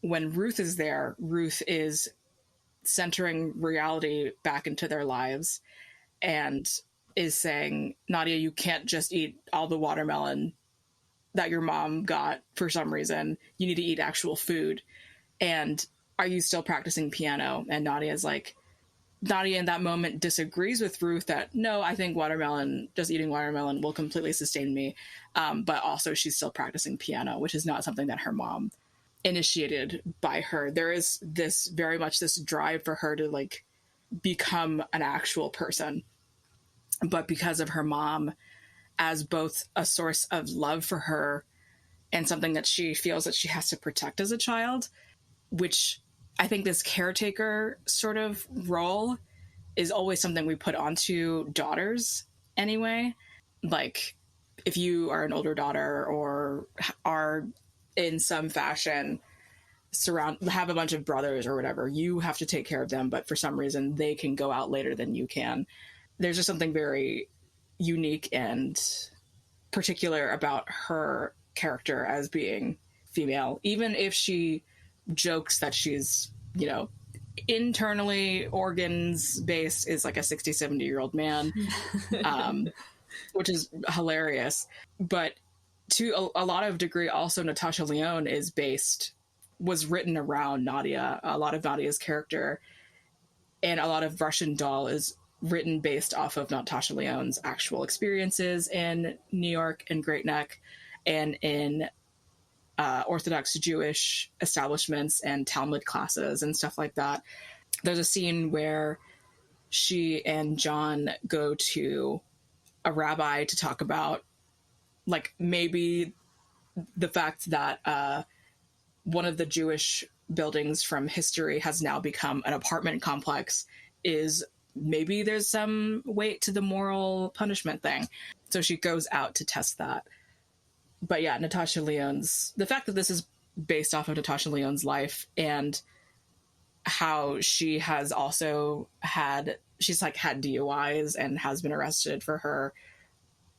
when Ruth is there, Ruth is centering reality back into their lives and is saying, Nadia, you can't just eat all the watermelon that your mom got for some reason. You need to eat actual food. And are you still practicing piano? And Nadia in that moment disagrees with Ruth that, no, I think just eating watermelon will completely sustain me. But also she's still practicing piano, which is not something that her mom initiated by her. There is very much this drive for her to like become an actual person. But because of her mom as both a source of love for her and something that she feels that she has to protect as a child, which I think this caretaker sort of role is always something we put onto daughters anyway. Like, if you are an older daughter or are in some fashion have a bunch of brothers or whatever, you have to take care of them, but for some reason they can go out later than you can. There's just something very unique and particular about her character as being female, even if she jokes that she's, internally organs based is like a 60, 70-year-old man, which is hilarious. But to a lot of degree, also Natasha Lyonne was written around Nadia. A lot of Nadia's character and a lot of Russian Doll is written based off of Natasha Lyonne's actual experiences in New York and Great Neck and in Orthodox Jewish establishments and Talmud classes and stuff like that. There's a scene where she and John go to a rabbi to talk about like maybe the fact that one of the Jewish buildings from history has now become an apartment complex, is maybe there's some weight to the moral punishment thing. So she goes out to test that. But yeah, the fact that this is based off of Natasha Lyonne's life and how she has also had DUIs and has been arrested for her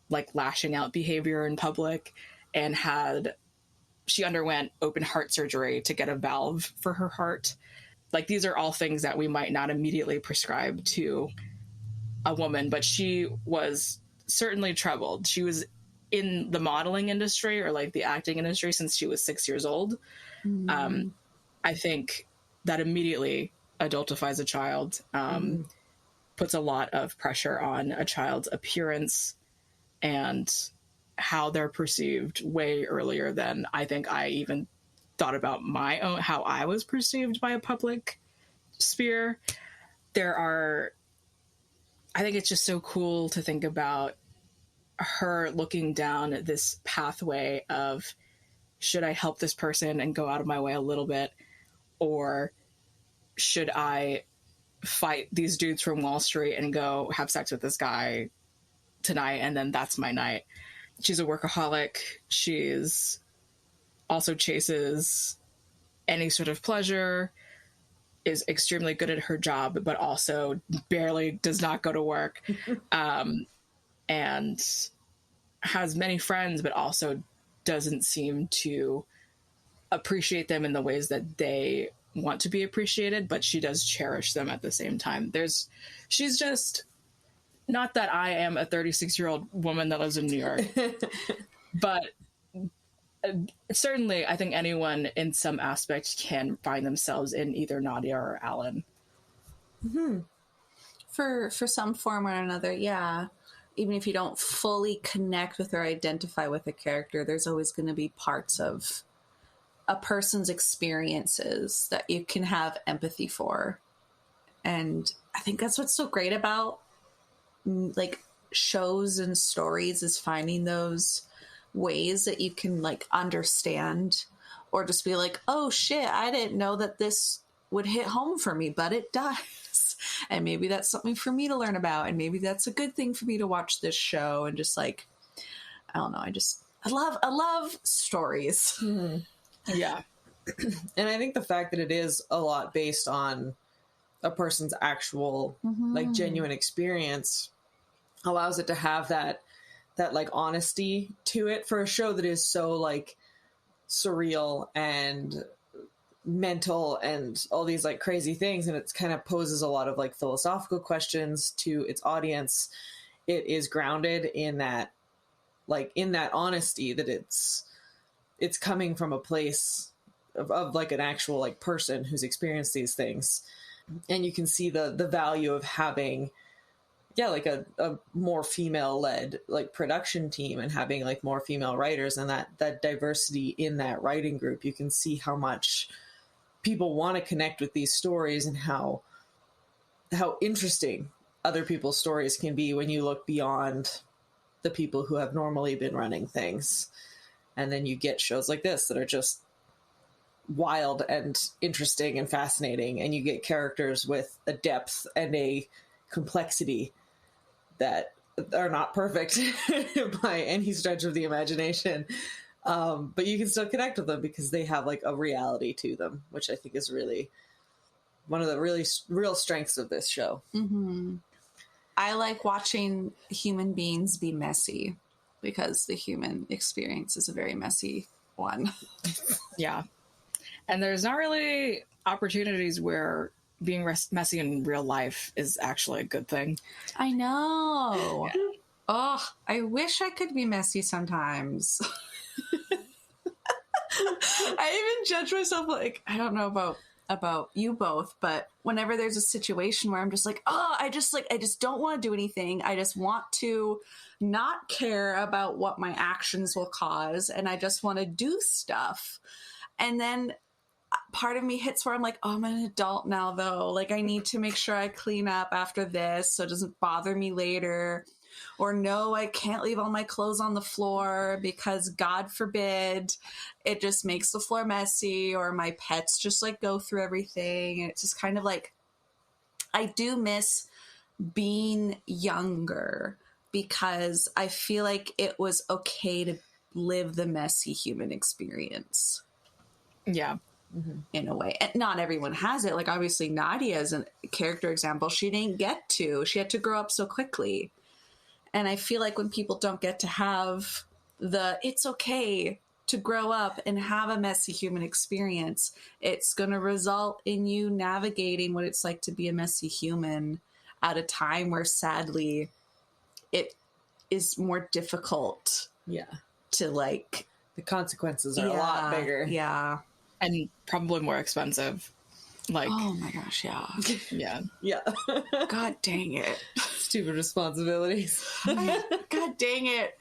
like lashing out behavior in public, and she underwent open heart surgery to get a valve for her heart. Like, these are all things that we might not immediately prescribe to a woman, but she was certainly troubled. She was in the modeling industry or like the acting industry since she was 6 years old. Mm-hmm. I think that immediately adultifies a child, puts a lot of pressure on a child's appearance and how they're perceived way earlier than I think I even thought about my own, how I was perceived by a public sphere, I think it's just so cool to think about her looking down this pathway of, should I help this person and go out of my way a little bit, or should I fight these dudes from Wall Street and go have sex with this guy tonight, and then that's my night. She's a workaholic. She's also chases any sort of pleasure, is extremely good at her job, but also barely does not go to work, and has many friends, but also doesn't seem to appreciate them in the ways that they want to be appreciated, but she does cherish them at the same time. She's just, not that I am a 36-year-old woman that lives in New York, but certainly I think anyone in some aspect can find themselves in either Nadia or Alan. Mm-hmm. For some form or another, yeah. Even if you don't fully connect with or identify with a character, there's always going to be parts of a person's experiences that you can have empathy for. And I think that's what's so great about like shows and stories, is finding those ways that you can like understand, or just be like, oh shit, I didn't know that this would hit home for me, but it does. And maybe that's something for me to learn about, and maybe that's a good thing for me to watch this show. And just like, I don't know, I love stories. Mm-hmm. Yeah. And I think the fact that it is a lot based on a person's actual like genuine experience allows it to have that like honesty to it, for a show that is so like surreal and mental and all these like crazy things, and it's kind of poses a lot of like philosophical questions to its audience. It is grounded in that, like, in that honesty, that it's coming from a place of like an actual like person who's experienced these things. And you can see the value of having like a more female led like production team, and having like more female writers, and that diversity in that writing group. You can see how much people want to connect with these stories, and how interesting other people's stories can be when you look beyond the people who have normally been running things. And then you get shows like this that are just wild and interesting and fascinating, and you get characters with a depth and a complexity that are not perfect by any stretch of the imagination. But you can still connect with them because they have like a reality to them, which I think is really one of the really real strengths of this show. Mm-hmm. I like watching human beings be messy, because the human experience is a very messy one. Yeah. And there's not really opportunities where being messy in real life is actually a good thing. I know. Yeah. Oh, I wish I could be messy sometimes. I even judge myself, like, I don't know about you both, but whenever there's a situation where I'm just like, oh, I just don't want to do anything. I just want to not care about what my actions will cause, and I just want to do stuff. And then part of me hits where I'm like, oh, I'm an adult now, though. Like, I need to make sure I clean up after this so it doesn't bother me later. Or no, I can't leave all my clothes on the floor because, God forbid, it just makes the floor messy, or my pets just like go through everything. And it's just kind of like, I do miss being younger, because I feel like it was okay to live the messy human experience. Yeah. Mm-hmm. In a way. And not everyone has it. Like, obviously Nadia is a character example. She had to grow up so quickly. And I feel like when people don't get to have it's okay to grow up and have a messy human experience, it's going to result in you navigating what it's like to be a messy human at a time where, sadly, it is more difficult. Yeah. To like, the consequences are a lot bigger. Yeah. And probably more expensive. Like, oh my gosh, yeah. Yeah. Yeah. God dang it. Stupid responsibilities. God dang it.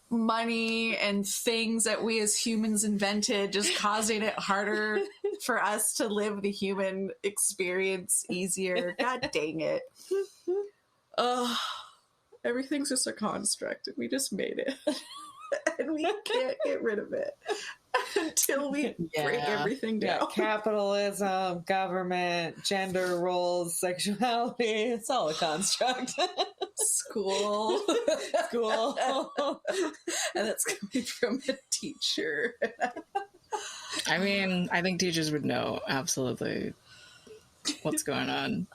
money and things that we as humans invented, just causing it harder for us to live the human experience easier. God dang it. Oh, everything's just a construct and we just made it. And we can't get rid of it until we break everything down. Yeah, capitalism, government, gender roles, sexuality, it's all a construct. School. And that's coming from a teacher. I mean, I think teachers would know absolutely what's going on.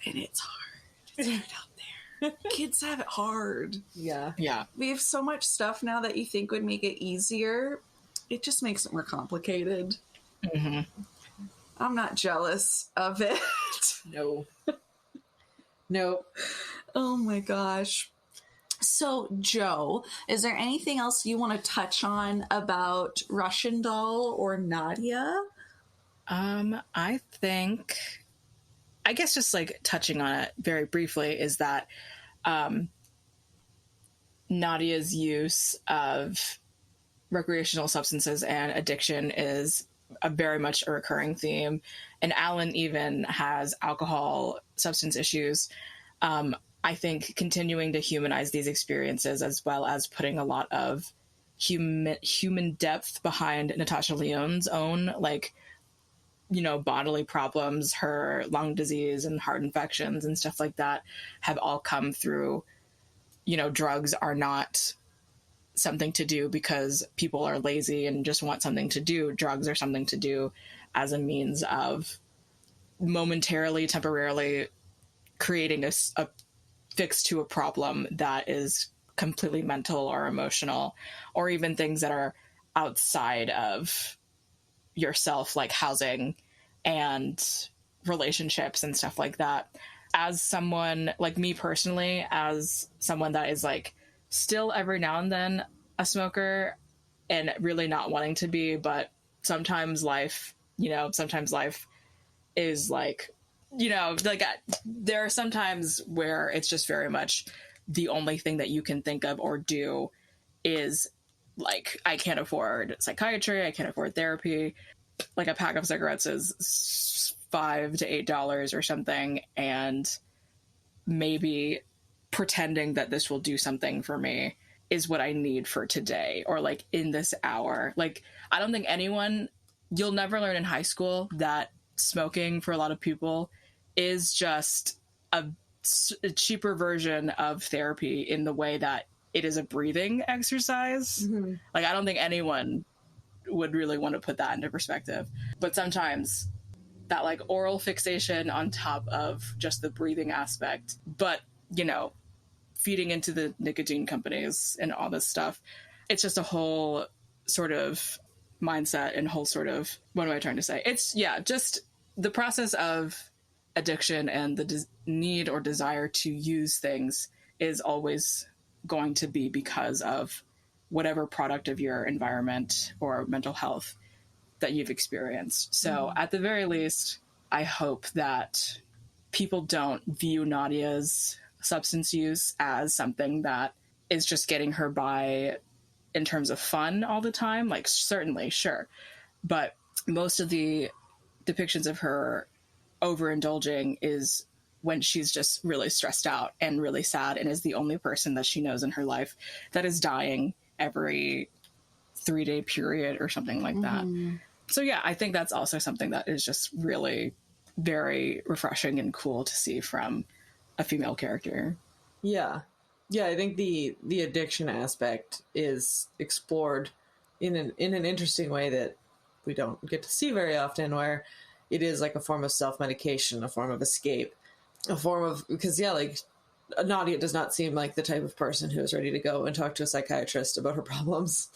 And it's hard. It's hard out there. Kids have it hard. Yeah. We have so much stuff now that you think would make it easier. It just makes it more complicated. Mm-hmm. I'm not jealous of it. No. Oh my gosh. So, Joe, is there anything else you want to touch on about Russian Doll or Nadia? I think, I guess just like touching on it very briefly is that Nadia's use of recreational substances and addiction is very much a recurring theme. And Alan even has alcohol substance issues. I think continuing to humanize these experiences, as well as putting a lot of human depth behind Natasha Lyonne's own, like, you know, bodily problems, her lung disease and heart infections and stuff like that have all come through, you know, drugs are not something to do because people are lazy and just want something to do. Drugs are something to do as a means of momentarily, temporarily creating a fix to a problem that is completely mental or emotional, or even things that are outside of yourself, like housing and relationships and stuff like that. As someone, like me personally, as someone that is like still every now and then a smoker and really not wanting to be, but sometimes life is like, you know, like there are some times where it's just very much the only thing that you can think of or do is like, I can't afford psychiatry, I can't afford therapy. Like a pack of cigarettes is $5 to $8 or something, and maybe pretending that this will do something for me is what I need for today, or like in this hour. Like, I don't think you'll never learn in high school that smoking for a lot of people is just a cheaper version of therapy in the way that it is a breathing exercise. Mm-hmm. Like, I don't think anyone would really want to put that into perspective. But sometimes that like oral fixation on top of just the breathing aspect, but, you know, feeding into the nicotine companies and all this stuff, it's just a whole sort of mindset and whole sort of, what am I trying to say? It's, yeah, just the process of addiction and the need or desire to use things is always going to be because of whatever product of your environment or mental health that you've experienced. So at the very least, I hope that people don't view Nadia's substance use as something that is just getting her by in terms of fun all the time. Like, certainly, sure. But most of the depictions of her overindulging is when she's just really stressed out and really sad and is the only person that she knows in her life that is dying every 3-day period or something like that. So yeah, I think that's also something that is just really very refreshing and cool to see from a female character. Yeah. I think the addiction aspect is explored in an interesting way that we don't get to see very often, where it is like a form of self-medication, a form of escape, a form of, because yeah, like Nadia does not seem like the type of person who is ready to go and talk to a psychiatrist about her problems.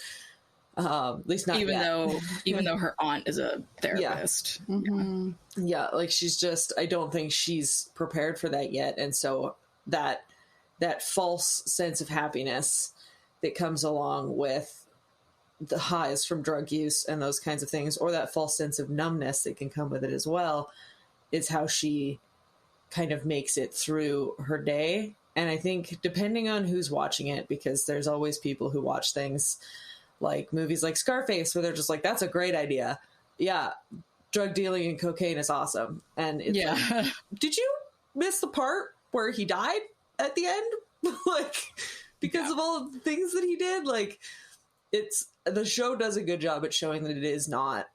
At least not even yet. though her aunt is a therapist. Yeah. Mm-hmm. Yeah, like she's just, I don't think she's prepared for that yet. And so that false sense of happiness that comes along with the highs from drug use and those kinds of things, or that false sense of numbness that can come with it as well, is how she kind of makes it through her day. And I think depending on who's watching it, because there's always people who watch things like movies like Scarface where they're just like, that's a great idea. Yeah, drug dealing and cocaine is awesome. And it's like, did you miss the part where he died at the end? Like, because of all of the things that he did? Like, the show does a good job at showing that it is not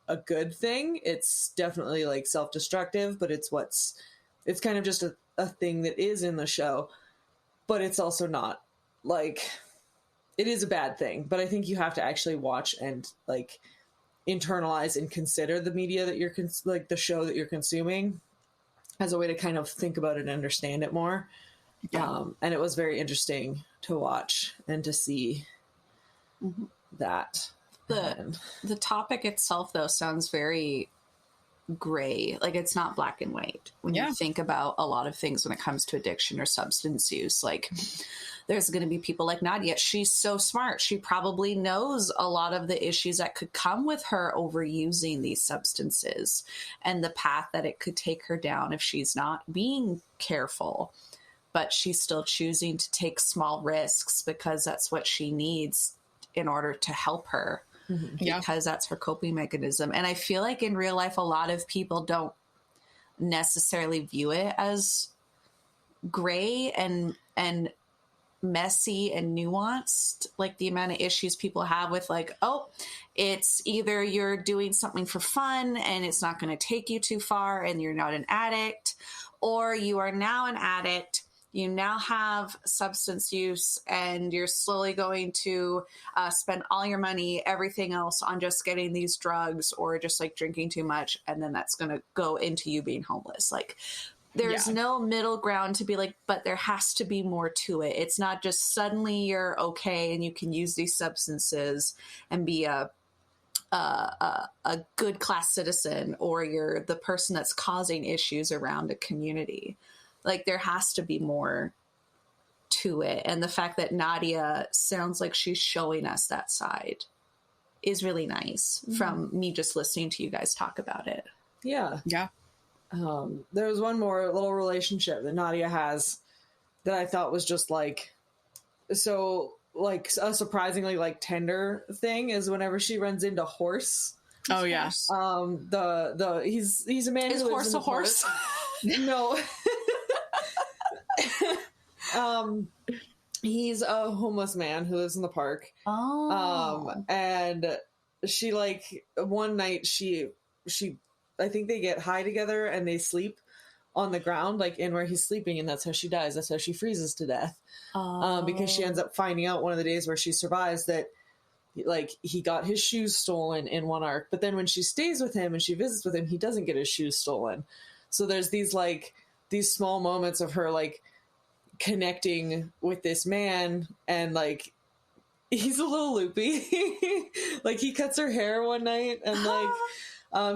a good thing. It's definitely like self-destructive, but it's kind of just a thing that is in the show, but it's also not like, it is a bad thing. But I think you have to actually watch and like internalize and consider the media that you're like the show that you're consuming as a way to kind of think about it and understand it more. And it was very interesting to watch and to see that. The topic itself, though, sounds very gray. Like, it's not black and white when you think about a lot of things when it comes to addiction or substance use. Like, there's going to be people like Nadia. She's so smart. She probably knows a lot of the issues that could come with her overusing these substances and the path that it could take her down if she's not being careful. But she's still choosing to take small risks because that's what she needs in order to help her. Because that's her coping mechanism. And I feel like in real life, a lot of people don't necessarily view it as gray and messy and nuanced, like the amount of issues people have with like, oh, it's either you're doing something for fun and it's not going to take you too far and you're not an addict, or you are now an addict. You now have substance use and you're slowly going to spend all your money, everything else on just getting these drugs or just like drinking too much. And then that's going to go into you being homeless. Like, there's no middle ground to be like, but there has to be more to it. It's not just suddenly you're okay and you can use these substances and be a good class citizen, or you're the person that's causing issues around a community. Like, there has to be more to it. And the fact that Nadia sounds like she's showing us that side is really nice from me just listening to you guys talk about it. Yeah. Yeah. There was one more little relationship that Nadia has that I thought was just like, so like a surprisingly like tender thing is whenever she runs into Horse. Oh yeah. He's a man. Is who lives Horse in a horse? No. He's a homeless man who lives in the park. And she like one night she I think they get high together and they sleep on the ground, like in where he's sleeping, and that's how she dies. That's how she freezes to death. Because she ends up finding out one of the days where she survives that like he got his shoes stolen in one arc, but then when she stays with him and she visits with him, he doesn't get his shoes stolen. So there's these small moments of her like connecting with this man, and like he's a little loopy. Like he cuts her hair one night and like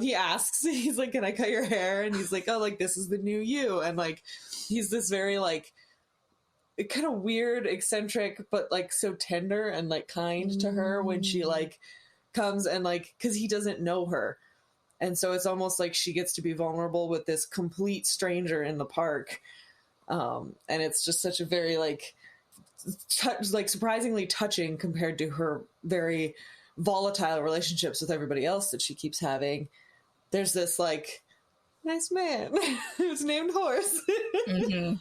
he asks, he's like, can I cut your hair? And he's like, oh, like this is the new you. And like he's this very like kind of weird, eccentric, but like so tender and like kind to her when she like comes, and like because he doesn't know her, and so it's almost like she gets to be vulnerable with this complete stranger in the park. And it's just such a very like surprisingly touching compared to her very volatile relationships with everybody else that she keeps having. There's this like nice man who's named Horse. Yeah.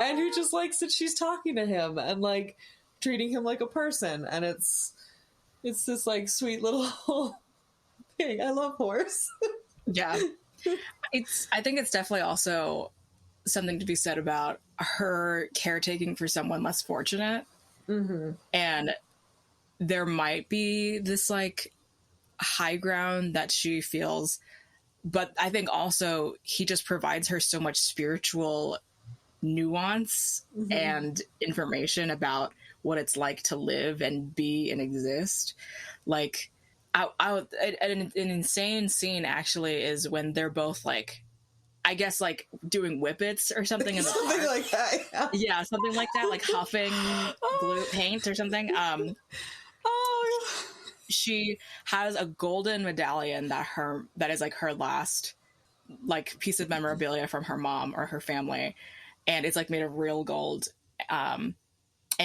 And who just likes that she's talking to him and like treating him like a person, and it's this like sweet little thing. I love Horse. Yeah. I think it's definitely also something to be said about her caretaking for someone less fortunate. And there might be this like high ground that she feels, but I think also he just provides her so much spiritual nuance and information about what it's like to live and be and exist. Like an insane scene actually is when they're both like, I guess like doing whippets or something in the something park. like that. Yeah, something like that, like huffing glue paint or something. She has a golden medallion that is like her last like piece of memorabilia from her mom or her family, and it's like made of real gold. And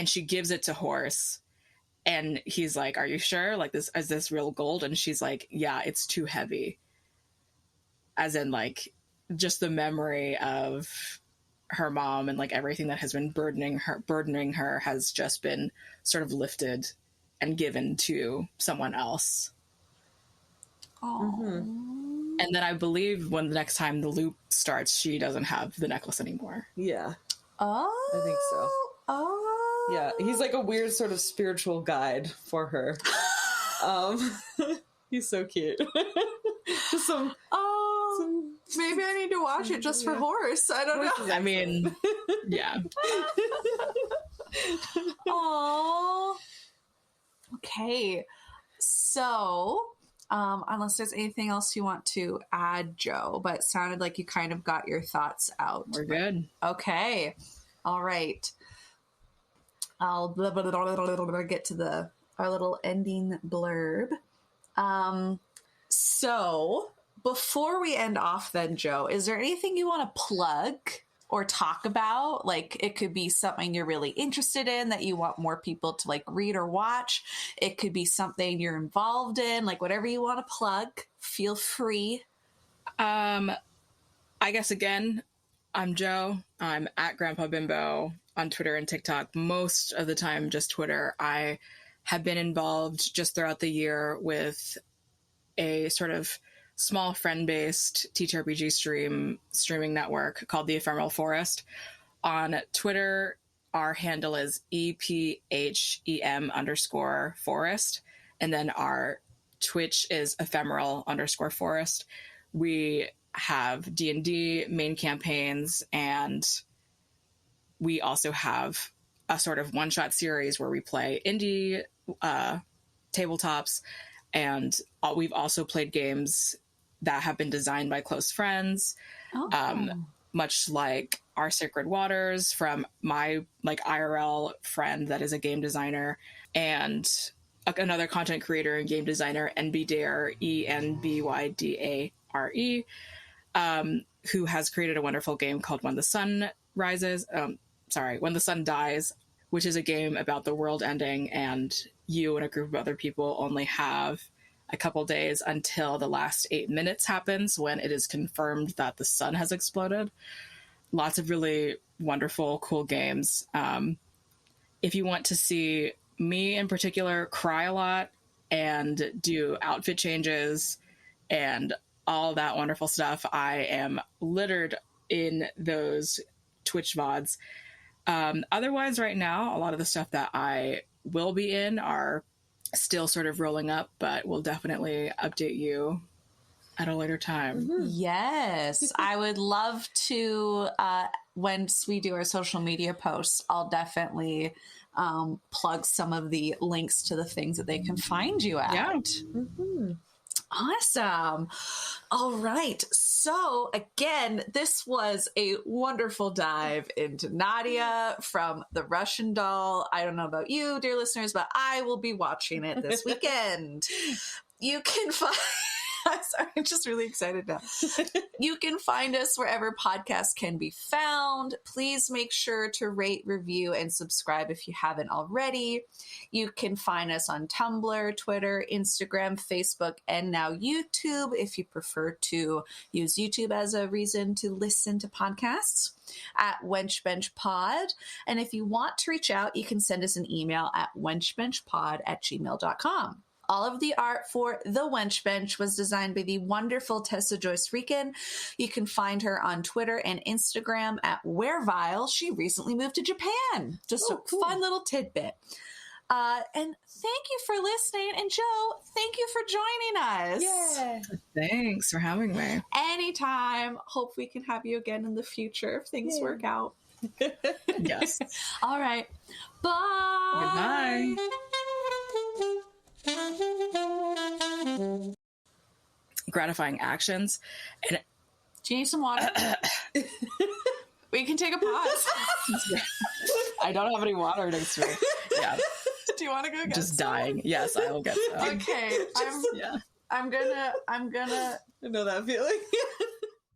she gives it to Horse, and he's like, "Are you sure? Like, is this real gold?" And she's like, "Yeah, it's too heavy." As in, like, just the memory of her mom and like everything that has been burdening her has just been sort of lifted and given to someone else. Mm-hmm. And then I believe when the next time the loop starts, she doesn't have the necklace anymore. Yeah. Oh. I think so. Oh. Yeah. He's like a weird sort of spiritual guide for her. He's so cute. Just some. Maybe I need to watch it just for Horse. I don't know. I mean, yeah. Aww. Okay. So, unless there's anything else you want to add, Joe, but it sounded like you kind of got your thoughts out. We're good. Okay. All right. I'll get to our little ending blurb. So before we end off then, Joe, is there anything you want to plug or talk about? Like, it could be something you're really interested in that you want more people to like read or watch. It could be something you're involved in, like whatever you want to plug, feel free. I guess again, I'm Joe. I'm at Grandpa Bimbo on Twitter and TikTok. Most of the time, just Twitter. I have been involved just throughout the year with a sort of small friend-based TTRPG streaming network called The Ephemeral Forest. On Twitter, our handle is EPHEM_forest. And then our Twitch is ephemeral_forest. We have D&D main campaigns, and we also have a sort of one-shot series where we play indie tabletops, and we've also played games that have been designed by close friends, much like Our Sacred Waters from my like IRL friend that is a game designer, and another content creator and game designer, NBDare, ENBYDARE, who has created a wonderful game called When the Sun Dies, which is a game about the world ending, and you and a group of other people only have a couple days until the last 8 minutes happens, when it is confirmed that the sun has exploded. Lots of really wonderful, cool games. If you want to see me in particular cry a lot and do outfit changes and all that wonderful stuff, I am littered in those Twitch VODs. Otherwise, right now, a lot of the stuff that I will be in are still sort of rolling up, but we'll definitely update you at a later time. Yes. I would love to, once we do our social media posts, I'll definitely plug some of the links to the things that they can find you at. Yeah. Awesome. All right. So again, this was a wonderful dive into Nadia from the Russian Doll. I don't know about you, dear listeners, but I will be watching it this weekend. You can find... I'm sorry, I'm just really excited now. You can find us wherever podcasts can be found. Please make sure to rate, review, and subscribe if you haven't already. You can find us on Tumblr, Twitter, Instagram, Facebook, and now YouTube if you prefer to use YouTube as a reason to listen to podcasts, at wenchbenchpod. And if you want to reach out, you can send us an email at wenchbenchpod@gmail.com. All of the art for The Wench Bench was designed by the wonderful Tessa Joyce Rican. You can find her on Twitter and Instagram at Werevile. She recently moved to Japan. Just a fun little tidbit. And thank you for listening. And Joe, thank you for joining us. Yeah. Thanks for having me. Anytime. Hope we can have you again in the future if things work out. Yes. All right. Bye. Goodbye. Gratifying actions. And Do you need some water? We can take a pause. I don't have any water next to me. Yeah. Do you want to go get Just some? dying. Yes, I will get some. Okay. I'm gonna I know that feeling.